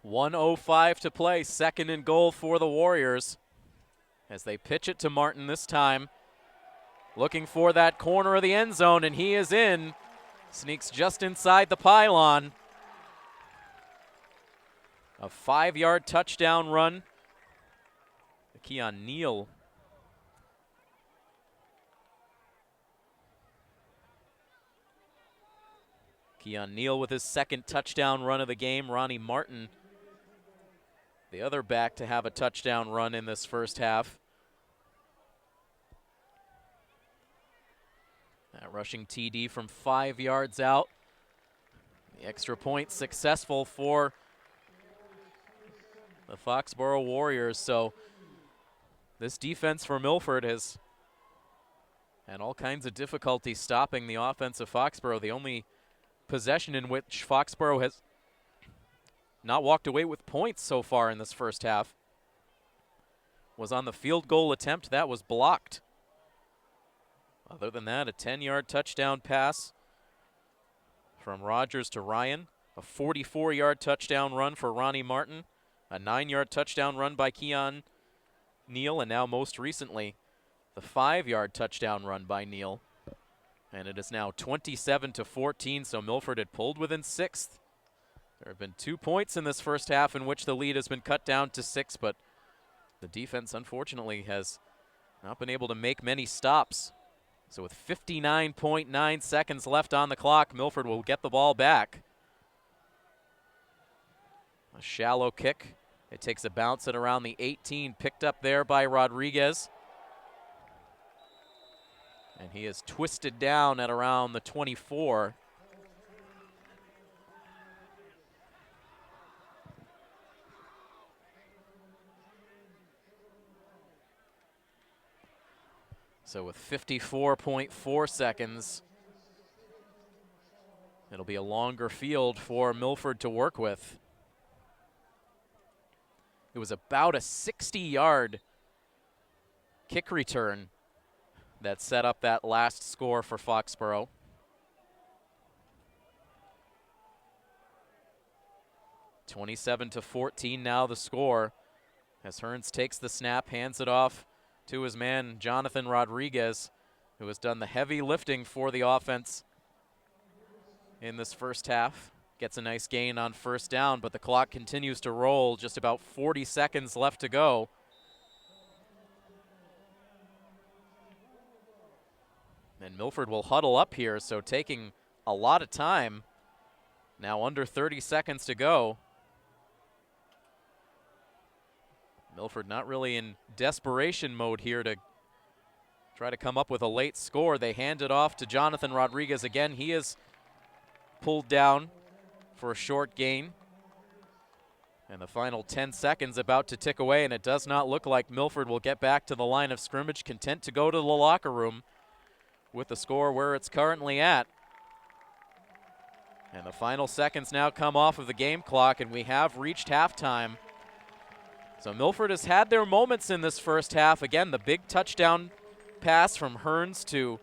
.105 to play, 2nd and goal for the Warriors as they pitch it to Martin this time. Looking for that corner of the end zone, and he is in. Sneaks just inside the pylon. A 5-yard touchdown run. Keon Neal. Keon Neal with his 2nd touchdown run of the game. Ronnie Martin, the other back to have a touchdown run in this first half. That rushing TD from 5 yards out. The extra point successful for the Foxboro Warriors. So this defense for Milford has had all kinds of difficulty stopping the offense of Foxboro. The only possession in which Foxboro has not walked away with points so far in this first half was on the field goal attempt that was blocked. Other than that, a 10-yard touchdown pass from Rogers to Ryan, a 44-yard touchdown run for Ronnie Martin, a 9-yard touchdown run by Keon Neal, and now most recently, the 5-yard touchdown run by Neal. And it is now 27-14, so Milford had pulled within 6th. There have been 2 points in this first half in which the lead has been cut down to 6, but the defense, unfortunately, has not been able to make many stops. So with 59.9 seconds left on the clock, Milford will get the ball back. A shallow kick. It takes a bounce at around the 18, picked up there by Rodriguez. And he is twisted down at around the 24. So with 54.4 seconds, it'll be a longer field for Milford to work with. It was about a 60-yard kick return that set up that last score for Foxboro. (27-14) now the score, as Hearns takes the snap, hands it off to his man Jonathan Rodriguez, who has done the heavy lifting for the offense in this first half. Gets a nice gain on first down, but the clock continues to roll. Just about 40 seconds left to go. And Milford will huddle up here, so taking a lot of time. Now under 30 seconds to go. Milford not really in desperation mode here to try to come up with a late score. They hand it off to Jonathan Rodriguez again. He is pulled down for a short gain. And the final 10 seconds about to tick away, and it does not look like Milford will get back to the line of scrimmage, content to go to the locker room with the score where it's currently at. And the final seconds now come off of the game clock, and we have reached halftime. So Milford has had their moments in this first half. Again, the big touchdown pass from Hearns to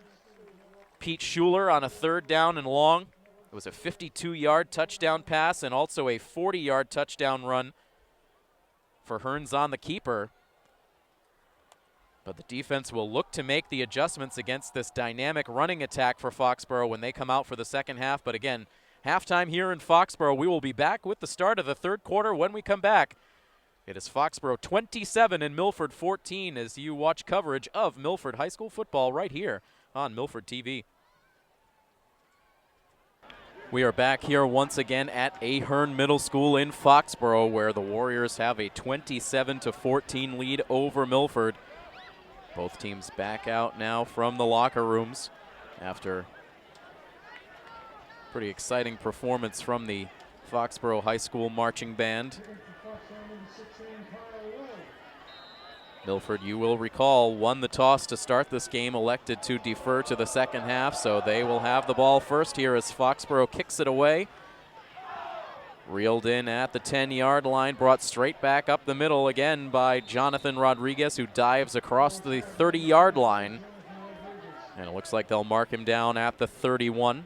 Pete Schuler on a 3rd down and long. It was a 52-yard touchdown pass and also a 40-yard touchdown run for Hearns on the keeper. But the defense will look to make the adjustments against this dynamic running attack for Foxboro when they come out for the second half. But again, halftime here in Foxboro. We will be back with the start of the third quarter when we come back. It is Foxboro 27 and Milford 14 as you watch coverage of Milford High School football right here on Milford TV. We are back here once again at Ahern Middle School in Foxboro, where the Warriors have a 27-14 lead over Milford. Both teams back out now from the locker rooms after pretty exciting performance from the Foxboro High School marching band. Milford, you will recall, won the toss to start this game, elected to defer to the second half, so they will have the ball first here as Foxboro kicks it away. Reeled in at the 10-yard line, brought straight back up the middle again by Jonathan Rodriguez, who dives across the 30-yard line. And it looks like they'll mark him down at the 31.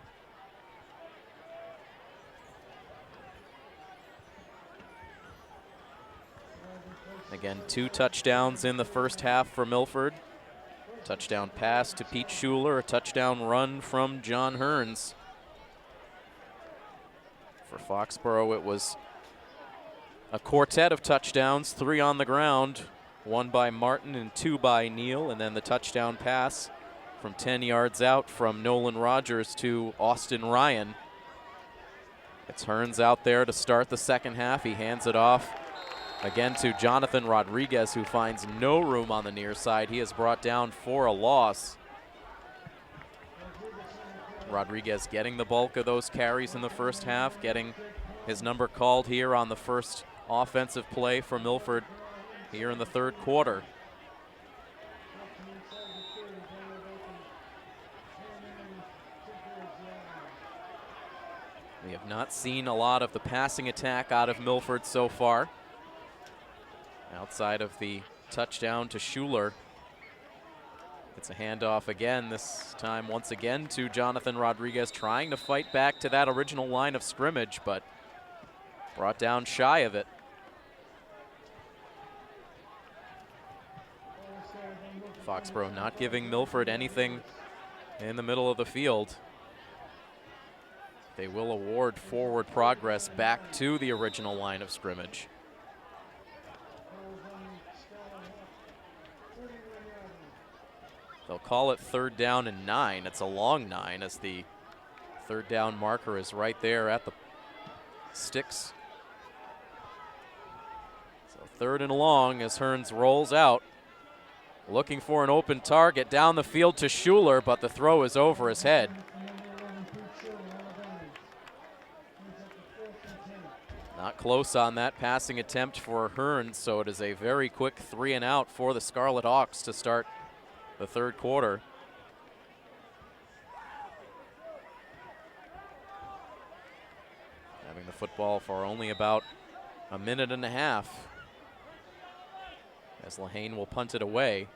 Again, 2 touchdowns in the first half for Milford. Touchdown pass to Pete Schuler, a touchdown run from John Hearns. For Foxboro, it was a quartet of touchdowns, 3 on the ground, 1 by Martin and 2 by Neal, and then the touchdown pass from 10 yards out from Nolan Rogers to Austin Ryan. It's Hearns out there to start the second half. He hands it off again to Jonathan Rodriguez, who finds no room on the near side. He is brought down for a loss. Rodriguez getting the bulk of those carries in the first half, getting his number called here on the first offensive play for Milford here in the third quarter. We have not seen a lot of the passing attack out of Milford so far, outside of the touchdown to Schuler. It's a handoff again, this time once again to Jonathan Rodriguez, trying to fight back to that original line of scrimmage, but brought down shy of it. Foxboro not giving Milford anything in the middle of the field. They will award forward progress back to the original line of scrimmage. They'll call it 3rd down and 9. It's a long 9 as the 3rd down marker is right there at the sticks. So 3rd and long as Hearns rolls out, looking for an open target down the field to Schuler, but the throw is over his head. Not close on that passing attempt for Hearns, so it is a very quick 3 and out for the Scarlet Hawks to start the third quarter. Having the football for only about a minute and a half, as Lehane will punt it away.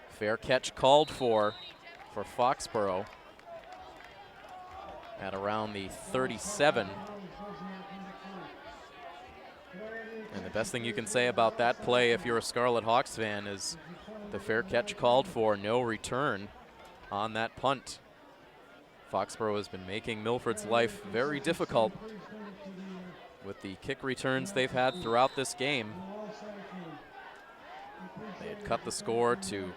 Fair catch called for Foxboro at around the 37. And the best thing you can say about that play if you're a Scarlet Hawks fan is the fair catch called for, no return on that punt. Foxboro has been making Milford's life very difficult with the kick returns they've had throughout this game. They had cut the score to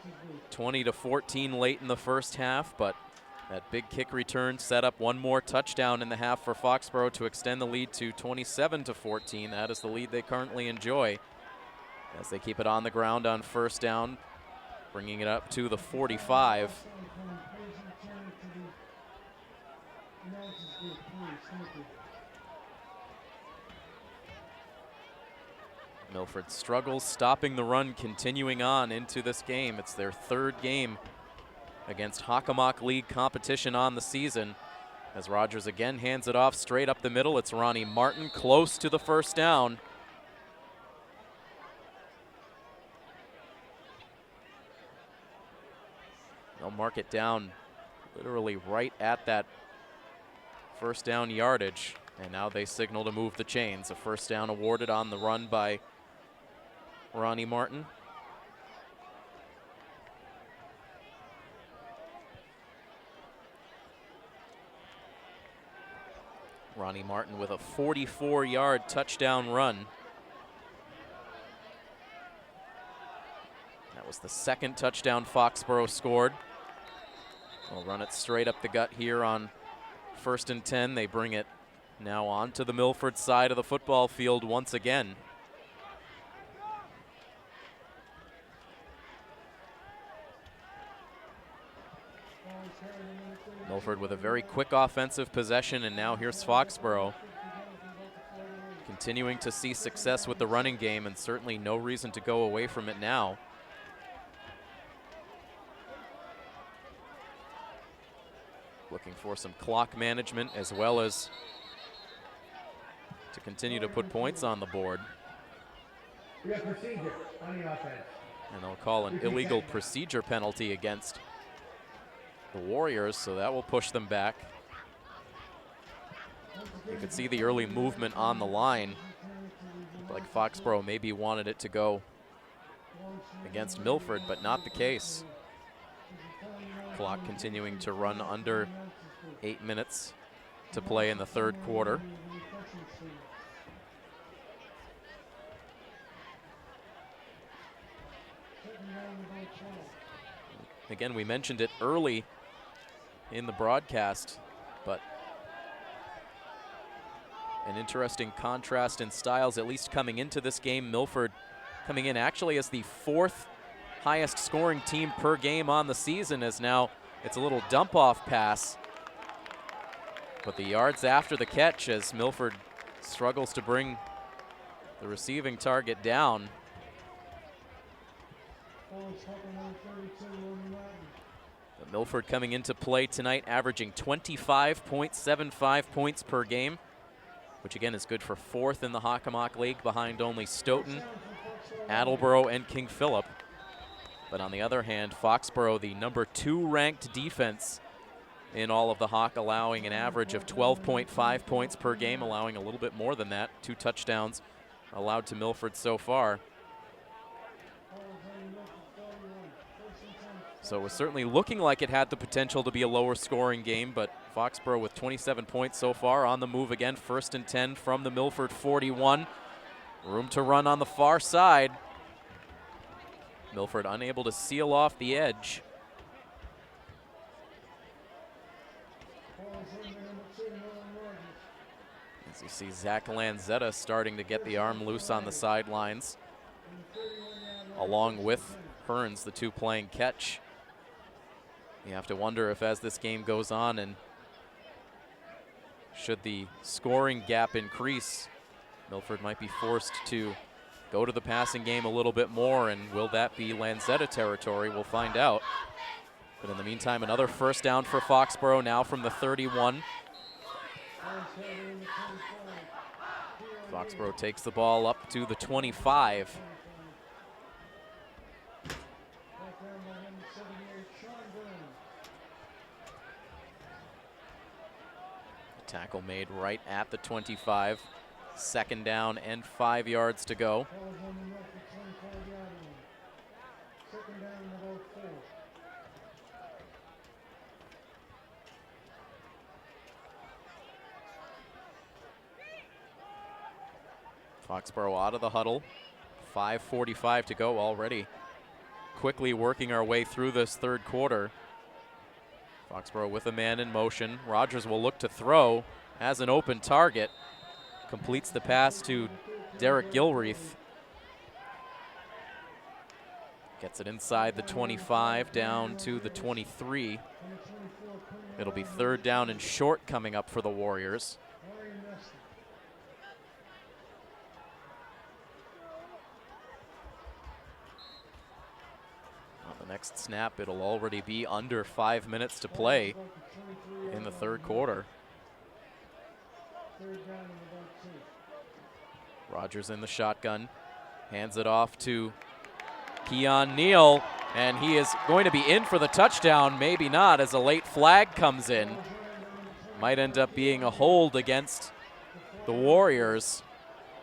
20-14 late in the first half, but that big kick return set up one more touchdown in the half for Foxboro to extend the lead to 27-14. That is the lead they currently enjoy as they keep it on the ground on first down, bringing it up to the 45. Milford struggles stopping the run, continuing on into this game. It's their third game against Hockomock League competition on the season. As Rogers again hands it off straight up the middle, it's Ronnie Martin close to the first down. They'll mark it down literally right at that first down yardage. And now they signal to move the chains. A first down awarded on the run by Ronnie Martin. Ronnie Martin with a 44-yard touchdown run. That was the second touchdown Foxboro scored. They'll run it straight up the gut here on 1st and 10. They bring it now onto the Milford side of the football field once again. Milford with a very quick offensive possession, and now here's Foxboro continuing to see success with the running game, and certainly no reason to go away from it now. Looking for some clock management as well as to continue to put points on the board. We have procedure on the offense. And they'll call an illegal procedure penalty against the Warriors, so that will push them back. You could see the early movement on the line. Like Foxboro maybe wanted it to go against Milford, but not the case. Clock continuing to run under 8 minutes to play in the third quarter. Again, we mentioned it early in the broadcast, but an interesting contrast in styles, at least coming into this game. Milford coming in actually as the 4th highest scoring team per game on the season, as now it's a little dump off pass. But the yards after the catch as Milford struggles to bring the receiving target down. But Milford coming into play tonight averaging 25.75 points per game, which again is good for 4th in the Hockomock League behind only Stoughton, Attleboro, and King Philip. But on the other hand, Foxboro, the number 2 ranked defense in all of the Hawk, allowing an average of 12.5 points per game, allowing a little bit more than that. 2 touchdowns allowed to Milford so far. So it was certainly looking like it had the potential to be a lower scoring game, but Foxboro with 27 points so far on the move again. 1st and 10 from the Milford 41. Room to run on the far side. Milford unable to seal off the edge. As you see Zach Lanzetta starting to get the arm loose on the sidelines, along with Hearns, the 2 playing catch. You have to wonder if as this game goes on and should the scoring gap increase Milford might be forced to go to the passing game a little bit more, and will that be Lanzetta territory? We'll find out. But in the meantime, another first down for Foxboro now from the 31. Foxboro takes the ball up to the 25. Tackle made right at the 25. Second down and 5 yards to go. Foxboro out of the huddle. 5:45 to go already. Quickly working our way through this third quarter. Foxboro with a man in motion. Rogers will look to throw, has an open target, completes the pass to Derek Gilreath. Gets it inside the 25, down to the 23. It'll be third down and short coming up for the Warriors. On the next snap, it'll already be under 5 minutes to play in the third quarter. Rogers in the shotgun, hands it off to Keon Neal, and he is going to be in for the touchdown, maybe not, as a late flag comes in. Might end up being a hold against the Warriors.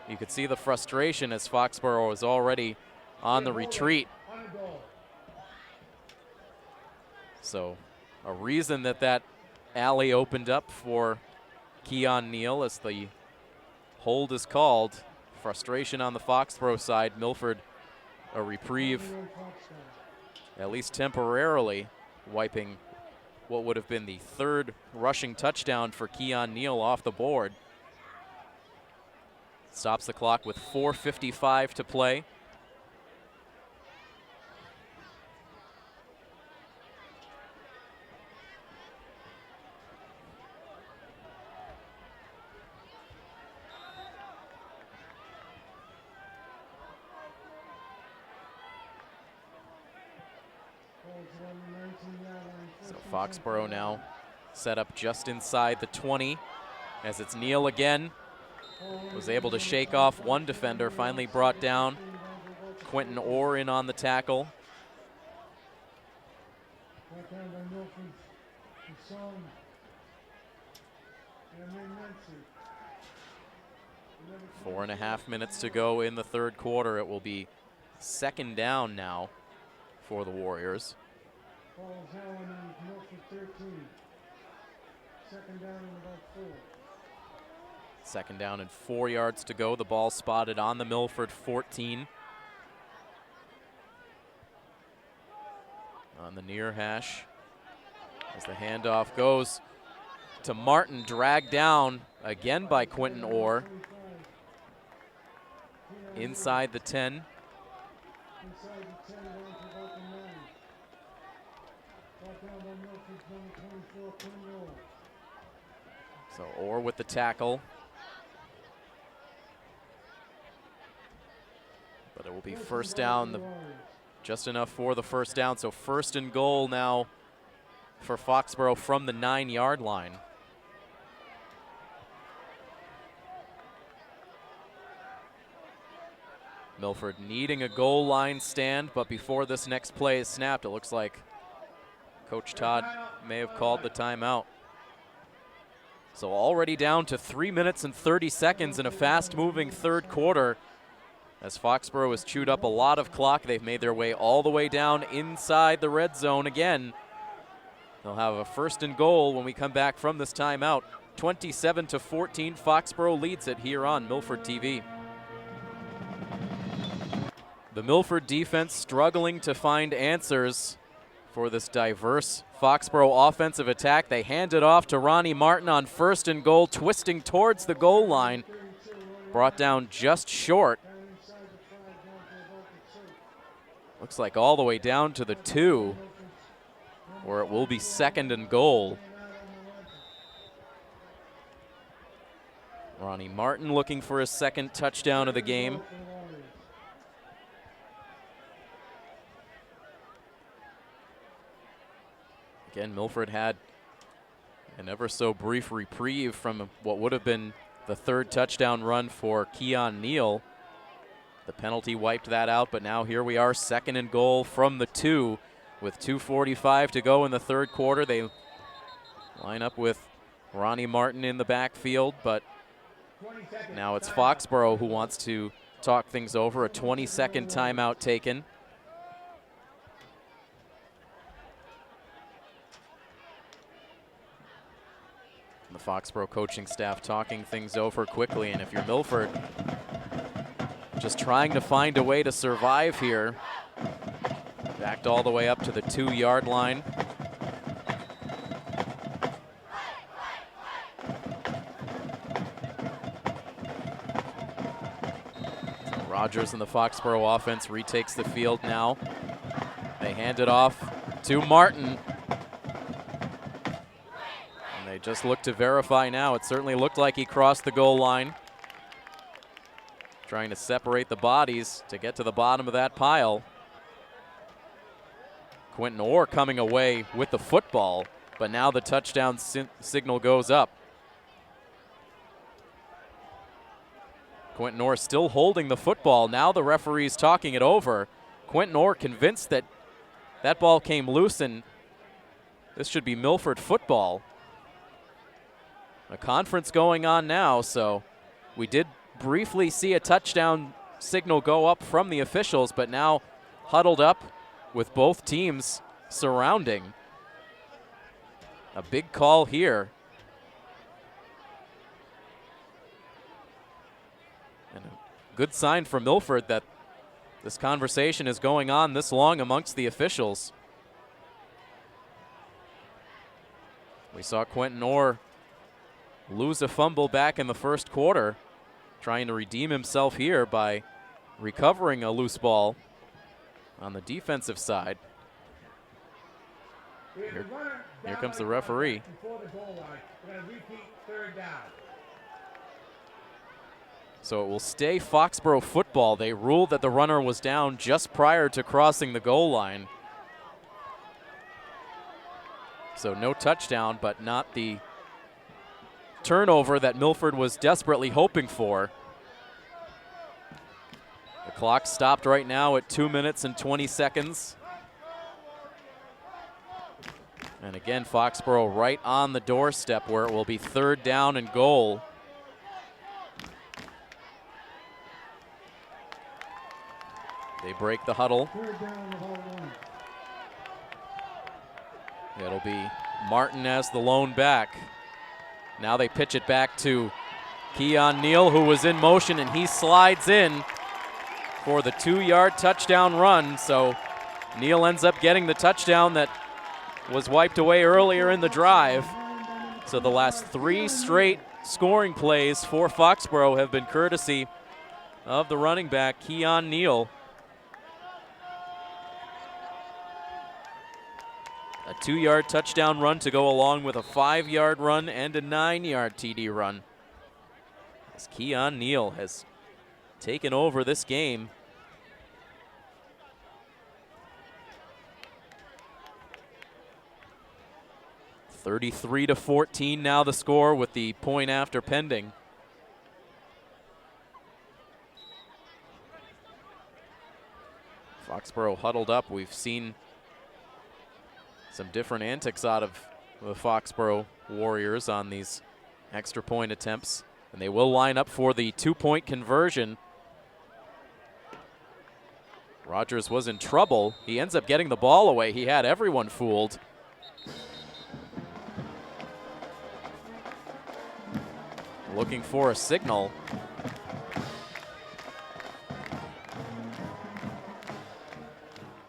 You could see the frustration as Foxboro is already on the retreat. So a reason that alley opened up for Keon Neal as the hold is called. Frustration on the Foxboro side. Milford a reprieve, at least temporarily, wiping what would have been the third rushing touchdown for Keon Neal off the board. Stops the clock with 4:55 to play. So Foxboro now set up just inside the 20 as it's Neal again. Was able to shake off one defender, finally brought down. Quentin Orr in on the tackle. Four and a half minutes to go in the third quarter. It will be second down now for the Warriors. Second down and 4 yards to go. The ball spotted on the Milford 14. On the near hash. As the handoff goes to Martin, dragged down again by Quentin Orr. Inside the 10. So Orr with the tackle. But it will be first down, just enough for the first down. So first and goal now for Foxboro from the 9-yard line. Milford needing a goal line stand, but before this next play is snapped, it looks like Coach Todd may have called the timeout. So already down to 3 minutes and 30 seconds in a fast-moving third quarter. As Foxboro has chewed up a lot of clock, they've made their way all the way down inside the red zone again. They'll have a first and goal when we come back from this timeout. 27-14, Foxboro leads it here on Milford TV. The Milford defense struggling to find answers for this diverse Foxboro offensive attack. They hand it off to Ronnie Martin on first and goal, twisting towards the goal line. Brought down just short. Looks like all the way down to the 2, where it will be second and goal. Ronnie Martin looking for his second touchdown of the game. Again, Milford had an ever so brief reprieve from what would have been the third touchdown run for Keon Neal. The penalty wiped that out, but now here we are, 2nd and goal from the 2 with 2:45 to go in the third quarter. They line up with Ronnie Martin in the backfield, but now it's Foxboro who wants to talk things over. A 20-second timeout taken. The Foxboro coaching staff talking things over quickly, and if you're Milford, just trying to find a way to survive here. Backed all the way up to the 2-yard line. So Rogers and the Foxboro offense retakes the field now. They hand it off to Martin. They just look to verify now. It certainly looked like he crossed the goal line. Trying to separate the bodies to get to the bottom of that pile. Quentin Orr coming away with the football, but now the touchdown signal goes up. Quentin Orr still holding the football. Now the referee's talking it over. Quentin Orr convinced that that ball came loose and this should be Milford football. A conference going on now, so we did briefly see a touchdown signal go up from the officials, but now huddled up with both teams surrounding. A big call here. And a good sign for Milford that this conversation is going on this long amongst the officials. We saw Quentin Orr lose a fumble back in the first quarter, trying to redeem himself here by recovering a loose ball on the defensive side. Here comes the referee. So it will stay Foxboro football. They ruled that the runner was down just prior to crossing the goal line. So no touchdown, but not the turnover that Milford was desperately hoping for. The clock stopped right now at 2 minutes and 20 seconds. And again, Foxboro right on the doorstep where it will be 3rd down and goal. They break the huddle. It'll be Martin as the lone back. Now they pitch it back to Keon Neal, who was in motion, and he slides in for the 2-yard touchdown run. So Neal ends up getting the touchdown that was wiped away earlier in the drive. So the last 3 straight scoring plays for Foxboro have been courtesy of the running back, Keon Neal. A 2-yard touchdown run to go along with a 5-yard run and a 9-yard TD run. As Keon Neal has taken over this game. (33-14) now the score with the point after pending. Foxboro huddled up. We've seen some different antics out of the Foxboro Warriors on these extra point attempts, and they will line up for the 2-point conversion. Rogers was in trouble. He ends up getting the ball away. He had everyone fooled. Looking for a signal.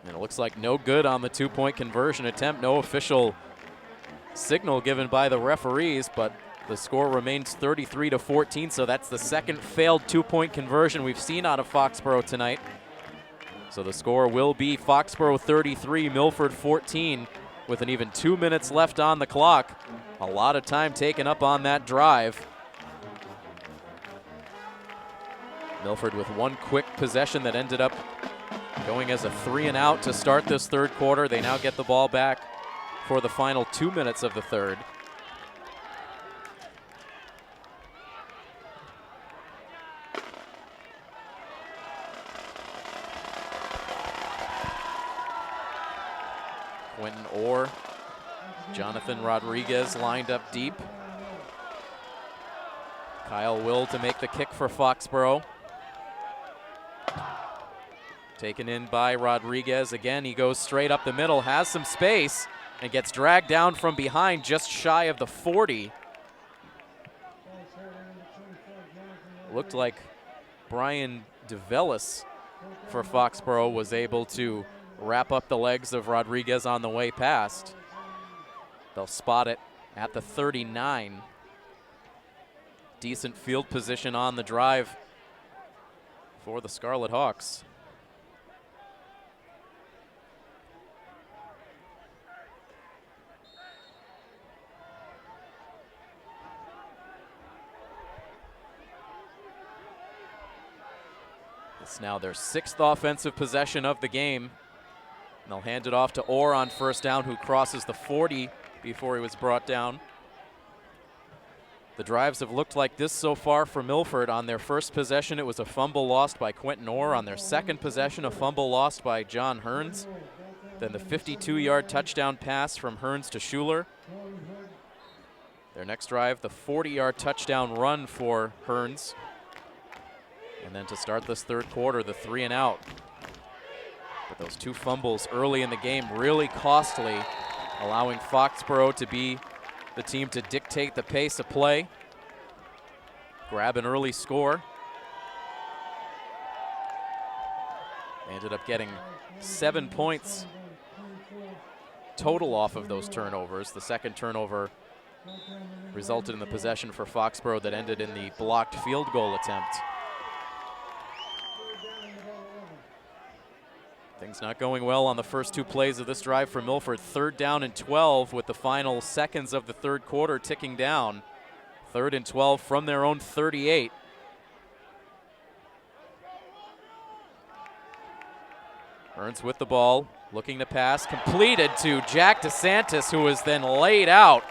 It looks like no good on the 2-point conversion attempt. No official signal given by the referees, but the score remains 33-14, so that's the second failed 2-point conversion we've seen out of Foxboro tonight. So the score will be Foxboro 33, Milford 14, with an even 2 minutes left on the clock. A lot of time taken up on that drive. Milford with one quick possession that ended up going as a 3-and-out to start this third quarter. They now get the ball back for the final 2 minutes of the third. Quentin Orr, Jonathan Rodriguez lined up deep. Kyle Will to make the kick for Foxboro. Taken in by Rodriguez. Again, he goes straight up the middle, has some space, and gets dragged down from behind just shy of the 40. Looked like Brian DeVellis for Foxboro was able to wrap up the legs of Rodriguez on the way past. They'll spot it at the 39. Decent field position on the drive for the Scarlet Hawks. It's now their 6th offensive possession of the game. And they'll hand it off to Orr on first down, who crosses the 40 before he was brought down. The drives have looked like this so far for Milford. On their first possession, it was a fumble lost by Quentin Orr. On their second possession, a fumble lost by John Hearns. Then the 52-yard touchdown pass from Hearns to Schuler. Their next drive, the 40-yard touchdown run for Hearns. And then to start this third quarter, the 3-and-out. But those 2 fumbles early in the game really costly, allowing Foxboro to be the team to dictate the pace of play, grab an early score. They ended up getting 7 points total off of those turnovers. The second turnover resulted in the possession for Foxboro that ended in the blocked field goal attempt. Things not going well on the first 2 plays of this drive for Milford. 3rd down and 12 with the final seconds of the third quarter ticking down. 3rd and 12 from their own 38. Burns with the ball, looking to pass, completed to Jack DeSantis, who was then laid out.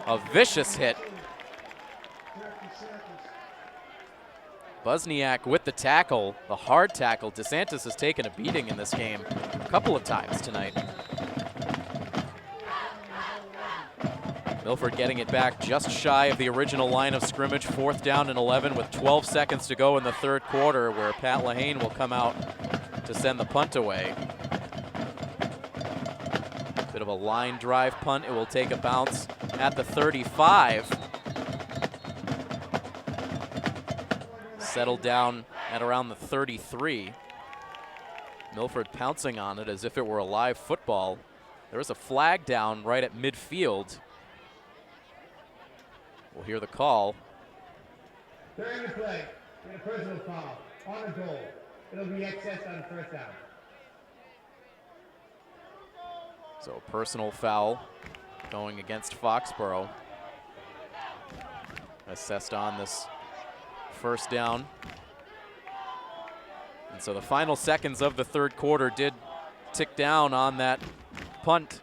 A vicious hit. Buzniak with the tackle, the hard tackle. DeSantis has taken a beating in this game a couple of times tonight. Milford getting it back just shy of the original line of scrimmage. 4th down and 11 with 12 seconds to go in the third quarter, where Pat Lahane will come out to send the punt away. Bit of a line drive punt. It will take a bounce at the 35. Settled down at around the 33. Milford pouncing on it as if it were a live football. There was a flag down right at midfield. We'll hear the call. During the play, get a personal foul on the goal. It'll be excess on first down. So a personal foul going against Foxboro. Assessed on this first down. And so the final seconds of the third quarter did tick down on that punt.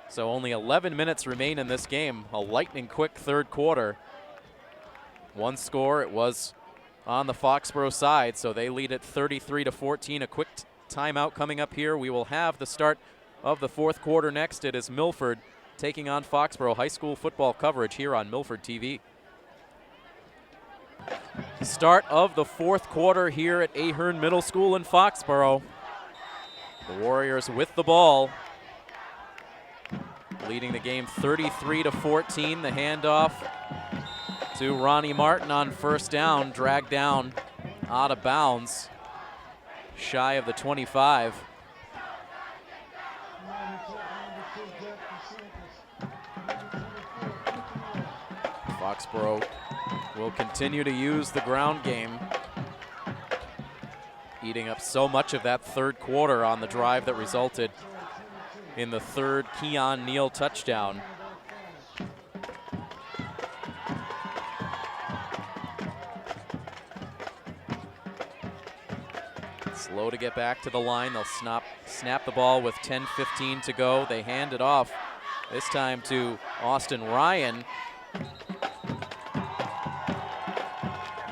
So only 11 minutes remain in this game. A lightning quick third quarter. One score, it was on the Foxboro side, so they lead at 33-14. A quick timeout coming up here. We will have the start of the fourth quarter next. It is Milford taking on Foxboro. High school football coverage here on Milford TV. Start of the fourth quarter here at Ahern Middle School in Foxboro. The Warriors with the ball, leading the game 33-14. The handoff to Ronnie Martin on first down, dragged down out of bounds, shy of the 25. Foxboro will continue to use the ground game, eating up so much of that third quarter on the drive that resulted in the third Keon Neal touchdown. Slow to get back to the line. They'll snap the ball with 10:15 to go. They hand it off, this time to Austin Ryan.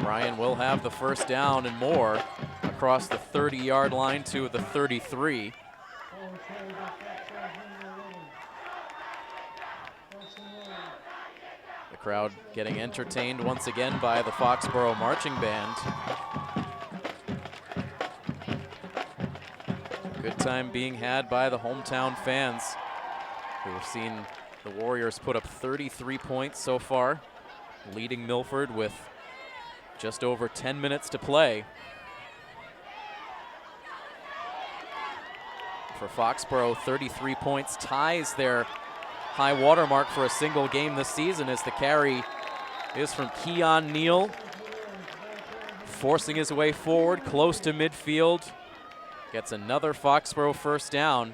Ryan will have the first down and more across the 30-yard line to the 33. The crowd getting entertained once again by the Foxboro marching band. Good time being had by the hometown fans who have seen the Warriors put up 33 points so far, leading Milford with just over 10 minutes to play. For Foxboro, 33 points ties their high water mark for a single game this season, as the carry is from Keon Neal, forcing his way forward close to midfield. Gets another Foxboro first down.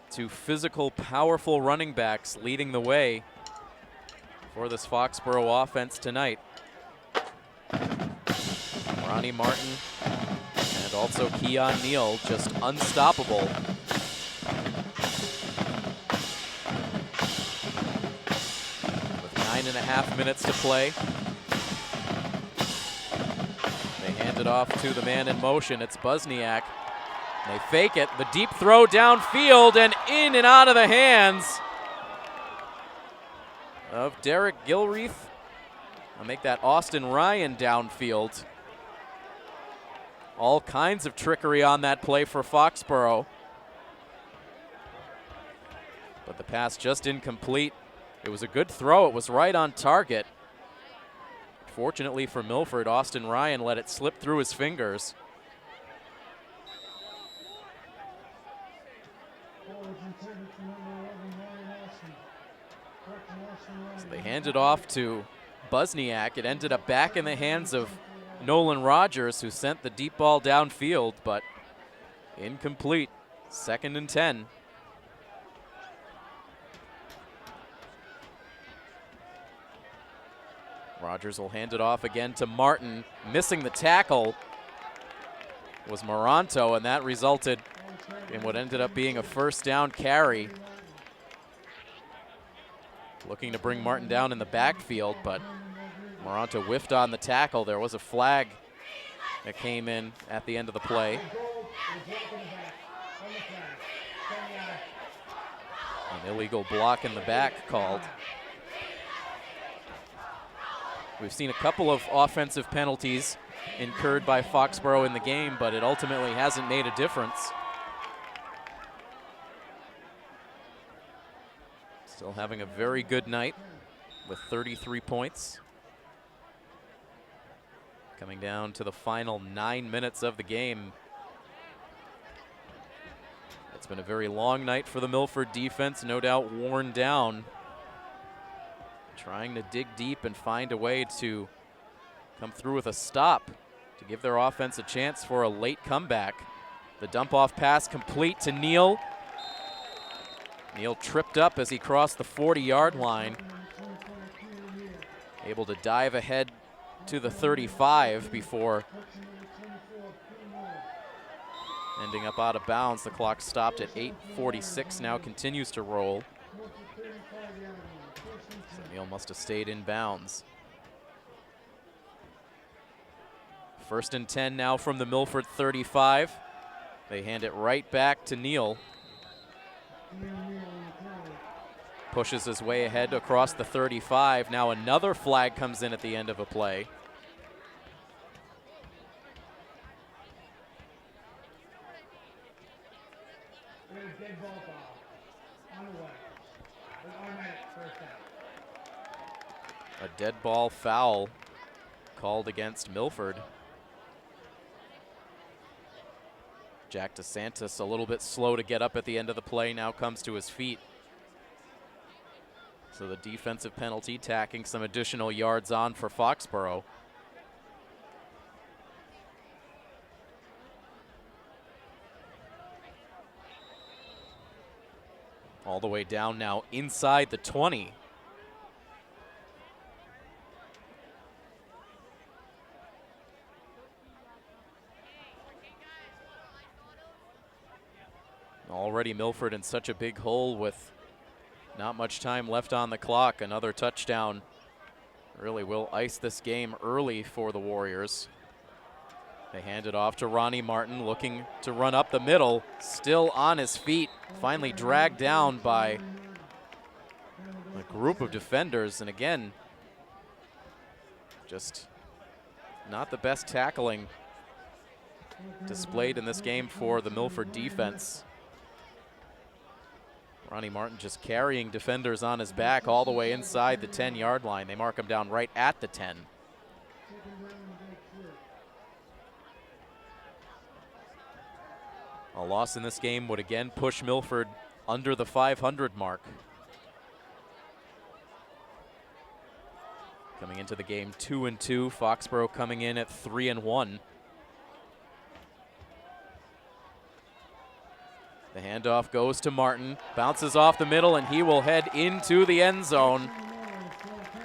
Two physical, powerful running backs leading the way for this Foxboro offense tonight. Ronnie Martin and also Keon Neal, just unstoppable. With 9.5 minutes to play. They hand it off to the man in motion. It's Busniak. They fake it, the deep throw downfield and in and out of the hands of Derek Gilreath. I'll make that Austin Ryan downfield. All kinds of trickery on that play for Foxboro. But the pass just incomplete. It was a good throw, it was right on target. Fortunately for Milford, Austin Ryan let it slip through his fingers. So they hand it off to Busniak. It ended up back in the hands of Nolan Rogers, who sent the deep ball downfield, but incomplete. 2nd and 10. Rogers will hand it off again to Martin. Missing the tackle was Moranto, and that resulted in what ended up being a first down carry. Looking to bring Martin down in the backfield, but Moranto whiffed on the tackle. There was a flag that came in at the end of the play. An illegal block in the back called. We've seen a couple of offensive penalties incurred by Foxboro in the game, but it ultimately hasn't made a difference. Still having a very good night with 33 points. Coming down to the final 9 minutes of the game. It's been a very long night for the Milford defense, no doubt worn down. Trying to dig deep and find a way to come through with a stop to give their offense a chance for a late comeback. The dump-off pass complete to Neal. Neal tripped up as he crossed the 40-yard line. Able to dive ahead to the 35 before ending up out of bounds. The clock stopped at 8:46, now continues to roll. So Neal must have stayed in bounds. 1st and 10 now from the Milford 35. They hand it right back to Neal. Pushes his way ahead across the 35. Now another flag comes in at the end of a play. A dead ball foul called against Milford. Jack DeSantis a little bit slow to get up at the end of the play, now comes to his feet. So the defensive penalty tacking some additional yards on for Foxboro. All the way down now inside the 20. Already Milford in such a big hole with not much time left on the clock. Another touchdown really will ice this game early for the Warriors. They hand it off to Ronnie Martin, looking to run up the middle, still on his feet, finally dragged down by a group of defenders. And again, just not the best tackling displayed in this game for the Milford defense. Ronnie Martin just carrying defenders on his back all the way inside the 10-yard line. They mark him down right at the 10. A loss in this game would again push Milford under the 500 mark. Coming into the game 2-2, Foxboro coming in at 3-1. The handoff goes to Martin, bounces off the middle, and he will head into the end zone.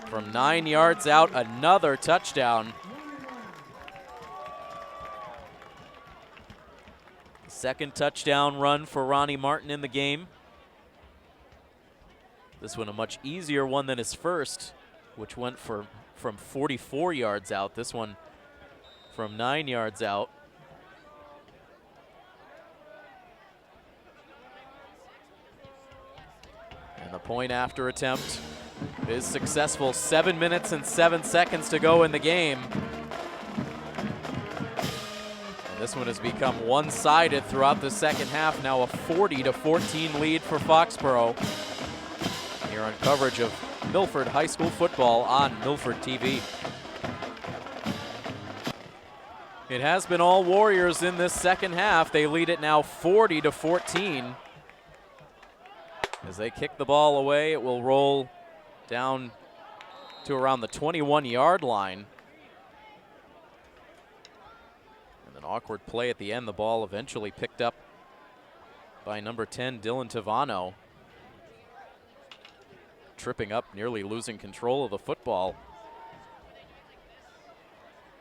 From 9 yards out, another touchdown. Second touchdown run for Ronnie Martin in the game. This one a much easier one than his first, which went from 44 yards out. This one from 9 yards out. And the point after attempt is successful. 7 minutes and 7 seconds to go in the game. And this one has become one-sided throughout the second half. Now a 40-14 lead for Foxboro. Here on coverage of Milford High School football on Milford TV. It has been all Warriors in this second half. They lead it now 40-14. As they kick the ball away, it will roll down to around the 21-yard line. And an awkward play at the end. The ball eventually picked up by number 10, Dylan Tavano. Tripping up, nearly losing control of the football.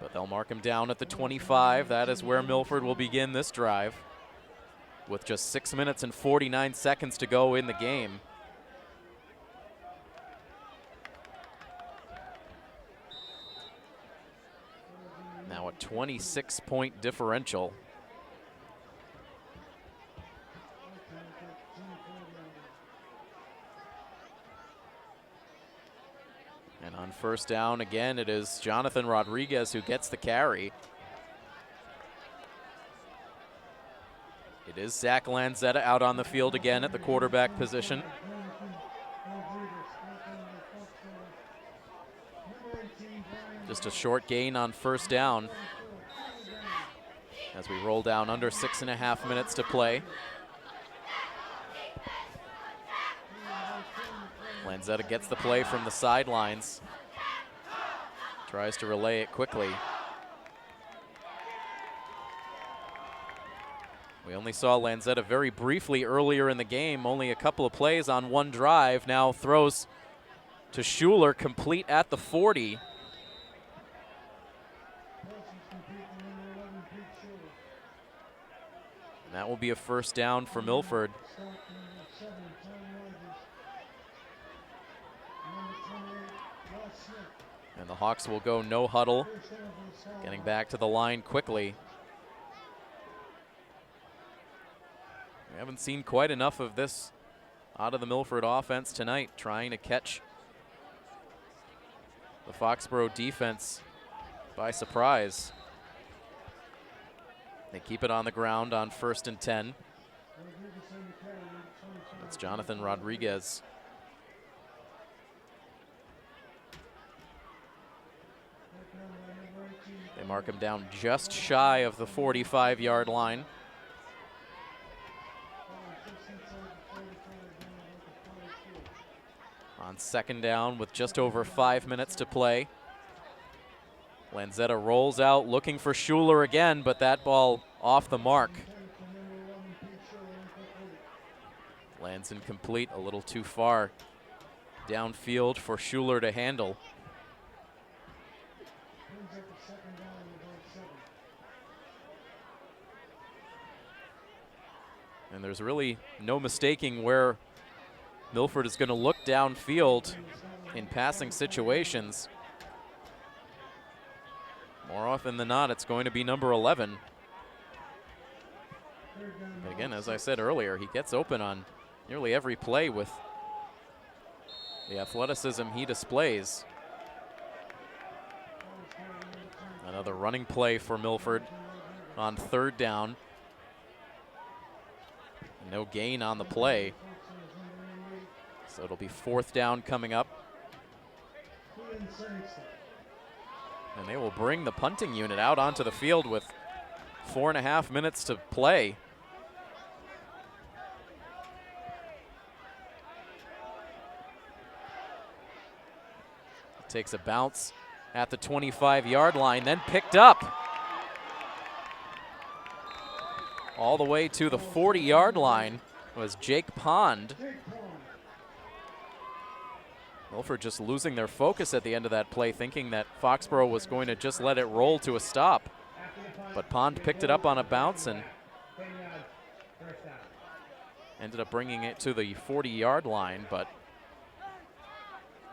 But they'll mark him down at the 25. That is where Milford will begin this drive, with just 6 minutes and 49 seconds to go in the game. Now a 26-point differential. And on first down, again, it is Jonathan Rodriguez who gets the carry. It is Zach Lanzetta out on the field again at the quarterback position. Just a short gain on first down as we roll down under 6.5 minutes to play. Lanzetta gets the play from the sidelines. Tries to relay it quickly. We only saw Lanzetta very briefly earlier in the game, only a couple of plays on one drive. Now throws to Schuler, complete at the 40. And that will be a first down for Milford. And the Hawks will go no huddle, getting back to the line quickly. We haven't seen quite enough of this out of the Milford offense tonight, trying to catch the Foxboro defense by surprise. They keep it on the ground on 1st and 10. That's Jonathan Rodriguez. They mark him down just shy of the 45-yard line. On second down with just over 5 minutes to play. Lanzetta rolls out looking for Schuler again, but that ball off the mark. Lands incomplete, a little too far downfield for Schuler to handle. And there's really no mistaking where Milford is going to look downfield in passing situations. More often than not, it's going to be number 11. But again, as I said earlier, he gets open on nearly every play with the athleticism he displays. Another running play for Milford on 3rd down. No gain on the play. So it'll be 4th down coming up. And they will bring the punting unit out onto the field with 4.5 minutes to play. Takes a bounce at the 25-yard line, then picked up all the way to the 40-yard line was Jake Pond. Milford just losing their focus at the end of that play, thinking that Foxboro was going to just let it roll to a stop. But Pond picked it up on a bounce and ended up bringing it to the 40-yard line, but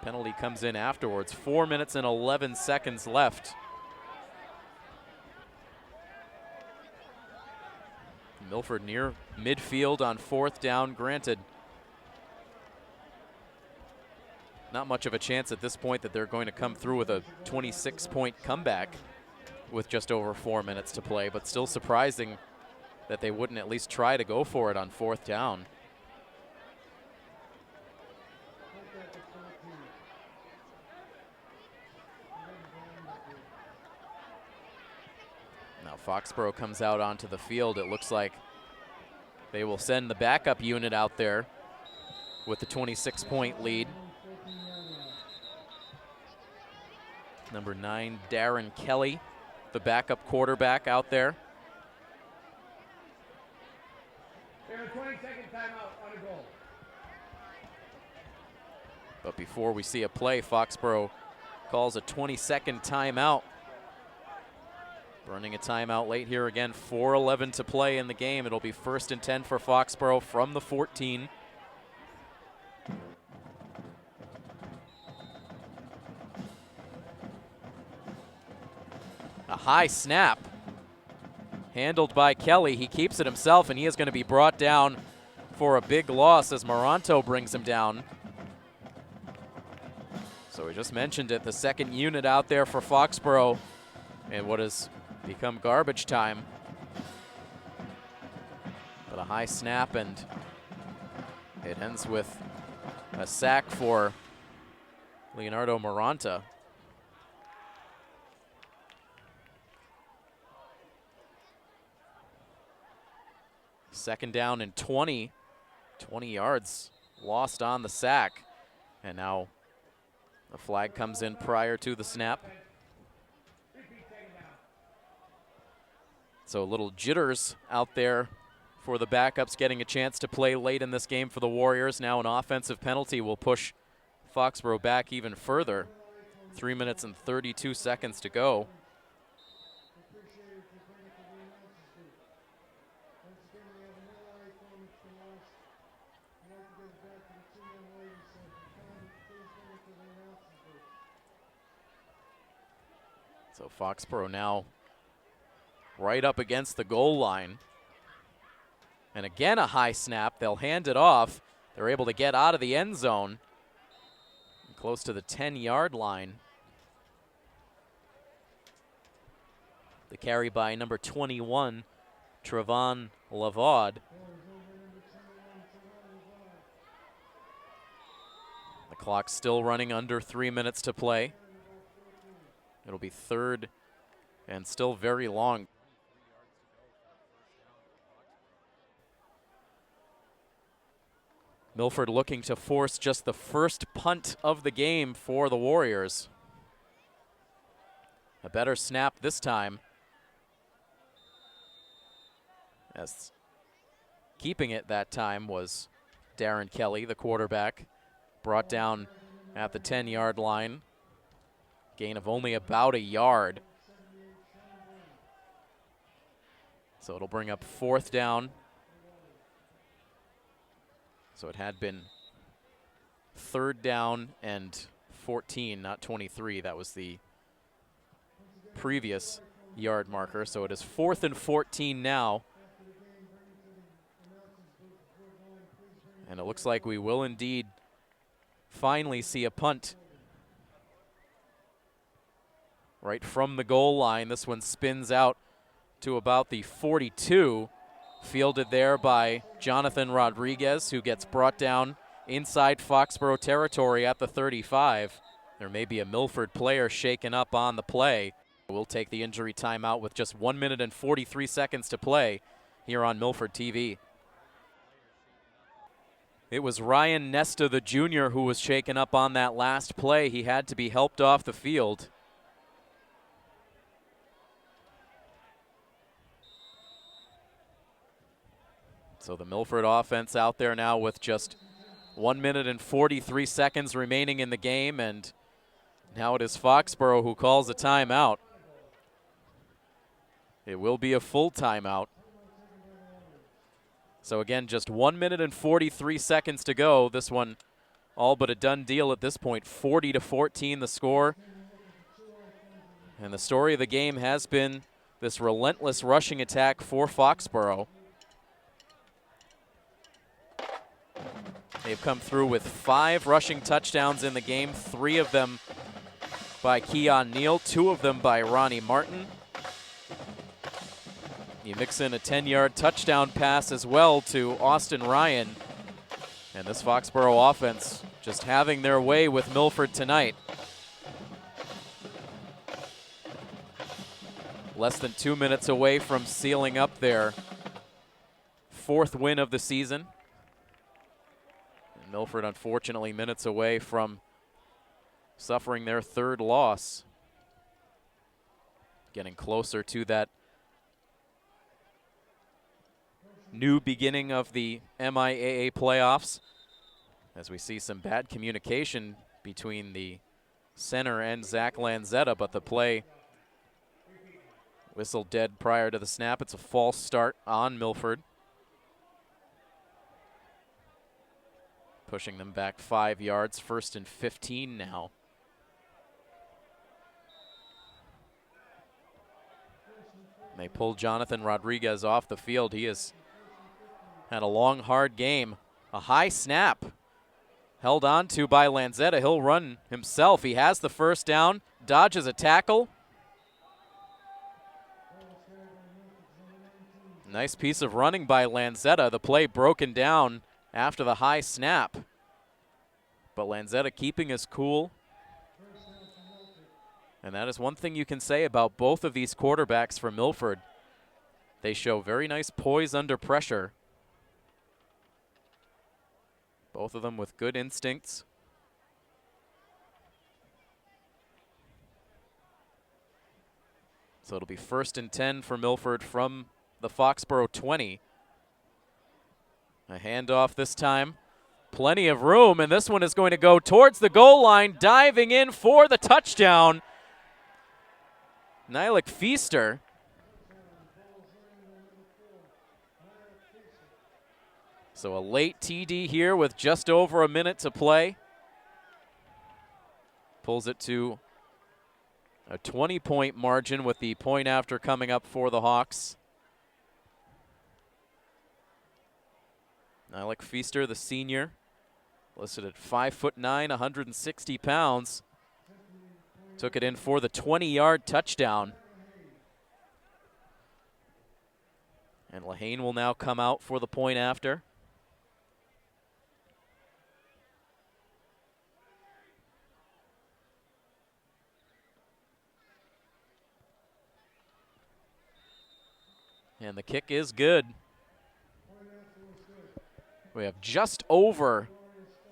penalty comes in afterwards. 4 minutes and 11 seconds left. Milford near midfield on 4th down. Granted, not much of a chance at this point that they're going to come through with a 26-point comeback with just over 4 minutes to play, but still surprising that they wouldn't at least try to go for it on 4th down. Now Foxboro comes out onto the field. It looks like they will send the backup unit out there with the 26-point lead. Number 9, Darren Kelly, the backup quarterback out there. There's a 20-second timeout on a goal. But before we see a play, Foxboro calls a 20-second timeout. Running a timeout late here again, 4:11 to play in the game. It'll be 1st and 10 for Foxboro from the 14. A high snap handled by Kelly. He keeps it himself, and he is going to be brought down for a big loss as Moranto brings him down. So we just mentioned it, the second unit out there for Foxboro and what has become garbage time. But a high snap, and it ends with a sack for Leonardo Moranta. Second down and 20 yards lost on the sack. And now the flag comes in prior to the snap. So a little jitters out there for the backups getting a chance to play late in this game for the Warriors. Now an offensive penalty will push Foxboro back even further. 3 minutes and 32 seconds to go. So Foxboro now right up against the goal line. And again a high snap. They'll hand it off. They're able to get out of the end zone. Close to the 10-yard line. The carry by number 21, Trevon Lavaud. The clock's still running, under 3 minutes to play. It'll be 3rd and still very long. Milford looking to force just the first punt of the game for the Warriors. A better snap this time, as keeping it that time was Darren Kelly, the quarterback, brought down at the 10-yard line. Gain of only about a yard. So it'll bring up 4th down So it had been 3rd down and 14, not 23. That was the previous yard marker. So it is 4th and 14 now. And it looks like we will indeed finally see a punt right from the goal line. This one spins out to about the 42, fielded there by Jonathan Rodriguez, who gets brought down inside Foxboro territory at the 35. There may be a Milford player shaken up on the play. We'll take the injury timeout with just 1 minute and 43 seconds to play here on Milford TV. It was Ryan Nesta, the junior, who was shaken up on that last play. He had to be helped off the field. So the Milford offense out there now with just 1 minute and 43 seconds remaining in the game, and now it is Foxboro who calls a timeout. It will be a full timeout. So again, just 1 minute and 43 seconds to go. This one all but a done deal at this point. 40-14 the score. And the story of the game has been this relentless rushing attack for Foxboro. They've come through with 5 rushing touchdowns in the game, 3 of them by Keon Neal, 2 of them by Ronnie Martin. You mix in a 10-yard touchdown pass as well to Austin Ryan. And this Foxboro offense just having their way with Milford tonight. Less than 2 minutes away from sealing up their 4th win of the season. And Milford, unfortunately, minutes away from suffering their 3rd loss. Getting closer to that new beginning of the MIAA playoffs, as we see some bad communication between the center and Zach Lanzetta, but the play whistled dead prior to the snap. It's a false start on Milford, pushing them back 5 yards. 1st and 15 now. And they pull Jonathan Rodriguez off the field. He has had a long, hard game. A high snap held on to by Lanzetta. He'll run himself. He has the 1st down, dodges a tackle. Nice piece of running by Lanzetta. The play broken down after the high snap. But Lanzetta keeping his cool. And that is one thing you can say about both of these quarterbacks for Milford. They show very nice poise under pressure. Both of them with good instincts. So it'll be 1st and 10 for Milford from the Foxboro 20. A handoff this time. Plenty of room, and this one is going to go towards the goal line, diving in for the touchdown. Nylik Feaster. So a late TD here with just over a minute to play. Pulls it to a 20-point margin with the point after coming up for the Hawks. Nylik Feaster, the senior, listed at 5'9", 160 pounds. Took it in for the 20-yard touchdown. And Lehane will now come out for the point after. And the kick is good. We have just over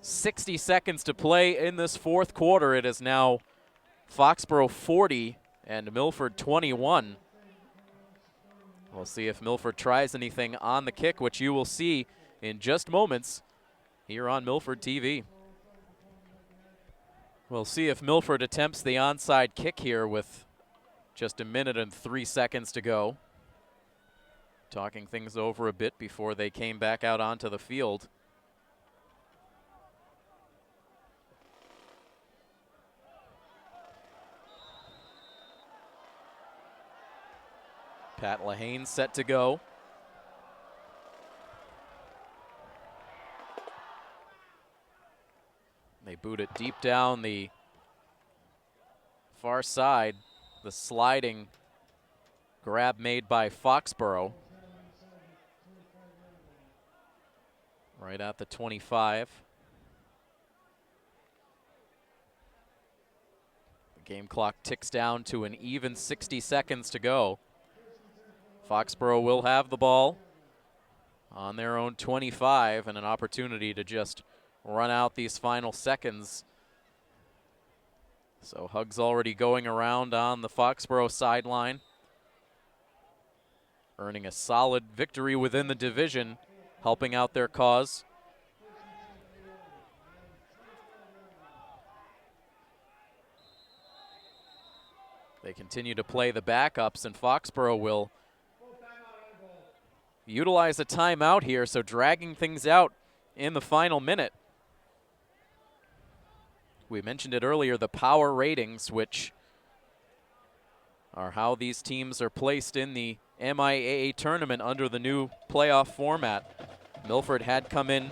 60 seconds to play in this 4th quarter. It is now Foxboro 40 and Milford 21. We'll see if Milford tries anything on the kick, which you will see in just moments here on Milford TV. We'll see if Milford attempts the onside kick here with just a minute and 3 seconds to go. Talking things over a bit before they came back out onto the field. Pat Lahane set to go. They boot it deep down the far side. The sliding grab made by Foxboro. Right at the 25. The game clock ticks down to an even 60 seconds to go. Foxboro will have the ball on their own 25 and an opportunity to just run out these final seconds. So hugs already going around on the Foxboro sideline, earning a solid victory within the division, helping out their cause. They continue to play the backups, and Foxboro will utilize a timeout here, so dragging things out in the final minute. We mentioned it earlier, the power ratings, which are how these teams are placed in the MIAA tournament under the new playoff format. Milford had come in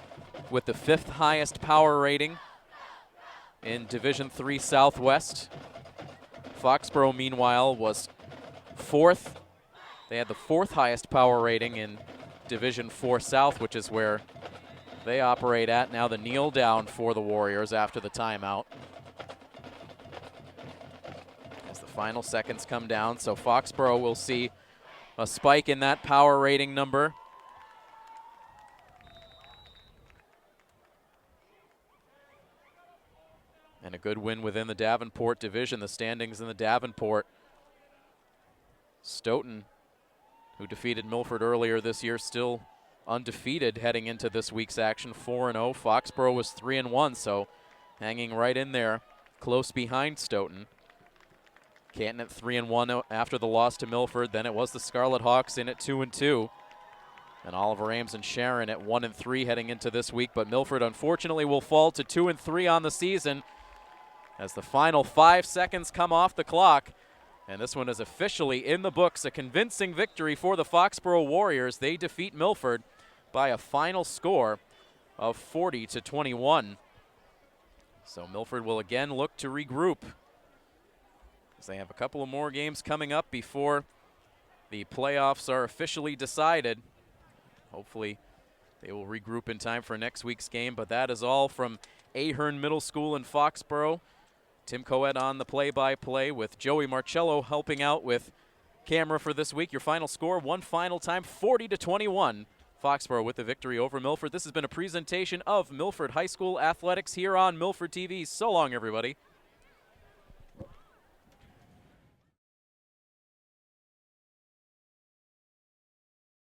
with the 5th highest power rating in Division III Southwest. Foxboro, meanwhile, was 4th. They had the 4th highest power rating in Division IV South, which is where they operate at. Now the kneel down for the Warriors after the timeout. As the final seconds come down, so Foxboro will see a spike in that power rating number. And a good win within the Davenport division. The standings in the Davenport. Stoughton, who defeated Milford earlier this year, still undefeated heading into this week's action, 4-0. Foxboro was 3-1, so hanging right in there, close behind Stoughton. Canton at 3-1 after the loss to Milford. Then it was the Scarlet Hawks in at 2-2. And Oliver Ames and Sharon at 1-3 heading into this week. But Milford, unfortunately, will fall to 2-3 on the season as the final 5 seconds come off the clock. And this one is officially in the books. A convincing victory for the Foxboro Warriors. They defeat Milford by a final score of 40-21. So Milford will again look to regroup, as they have a couple of more games coming up before the playoffs are officially decided. Hopefully they will regroup in time for next week's game. But that is all from Ahern Middle School in Foxboro. Tim Coed on the play-by-play with Joey Marcello helping out with camera for this week. Your final score, one final time, 40-21. Foxboro with the victory over Milford. This has been a presentation of Milford High School Athletics here on Milford TV. So long, everybody.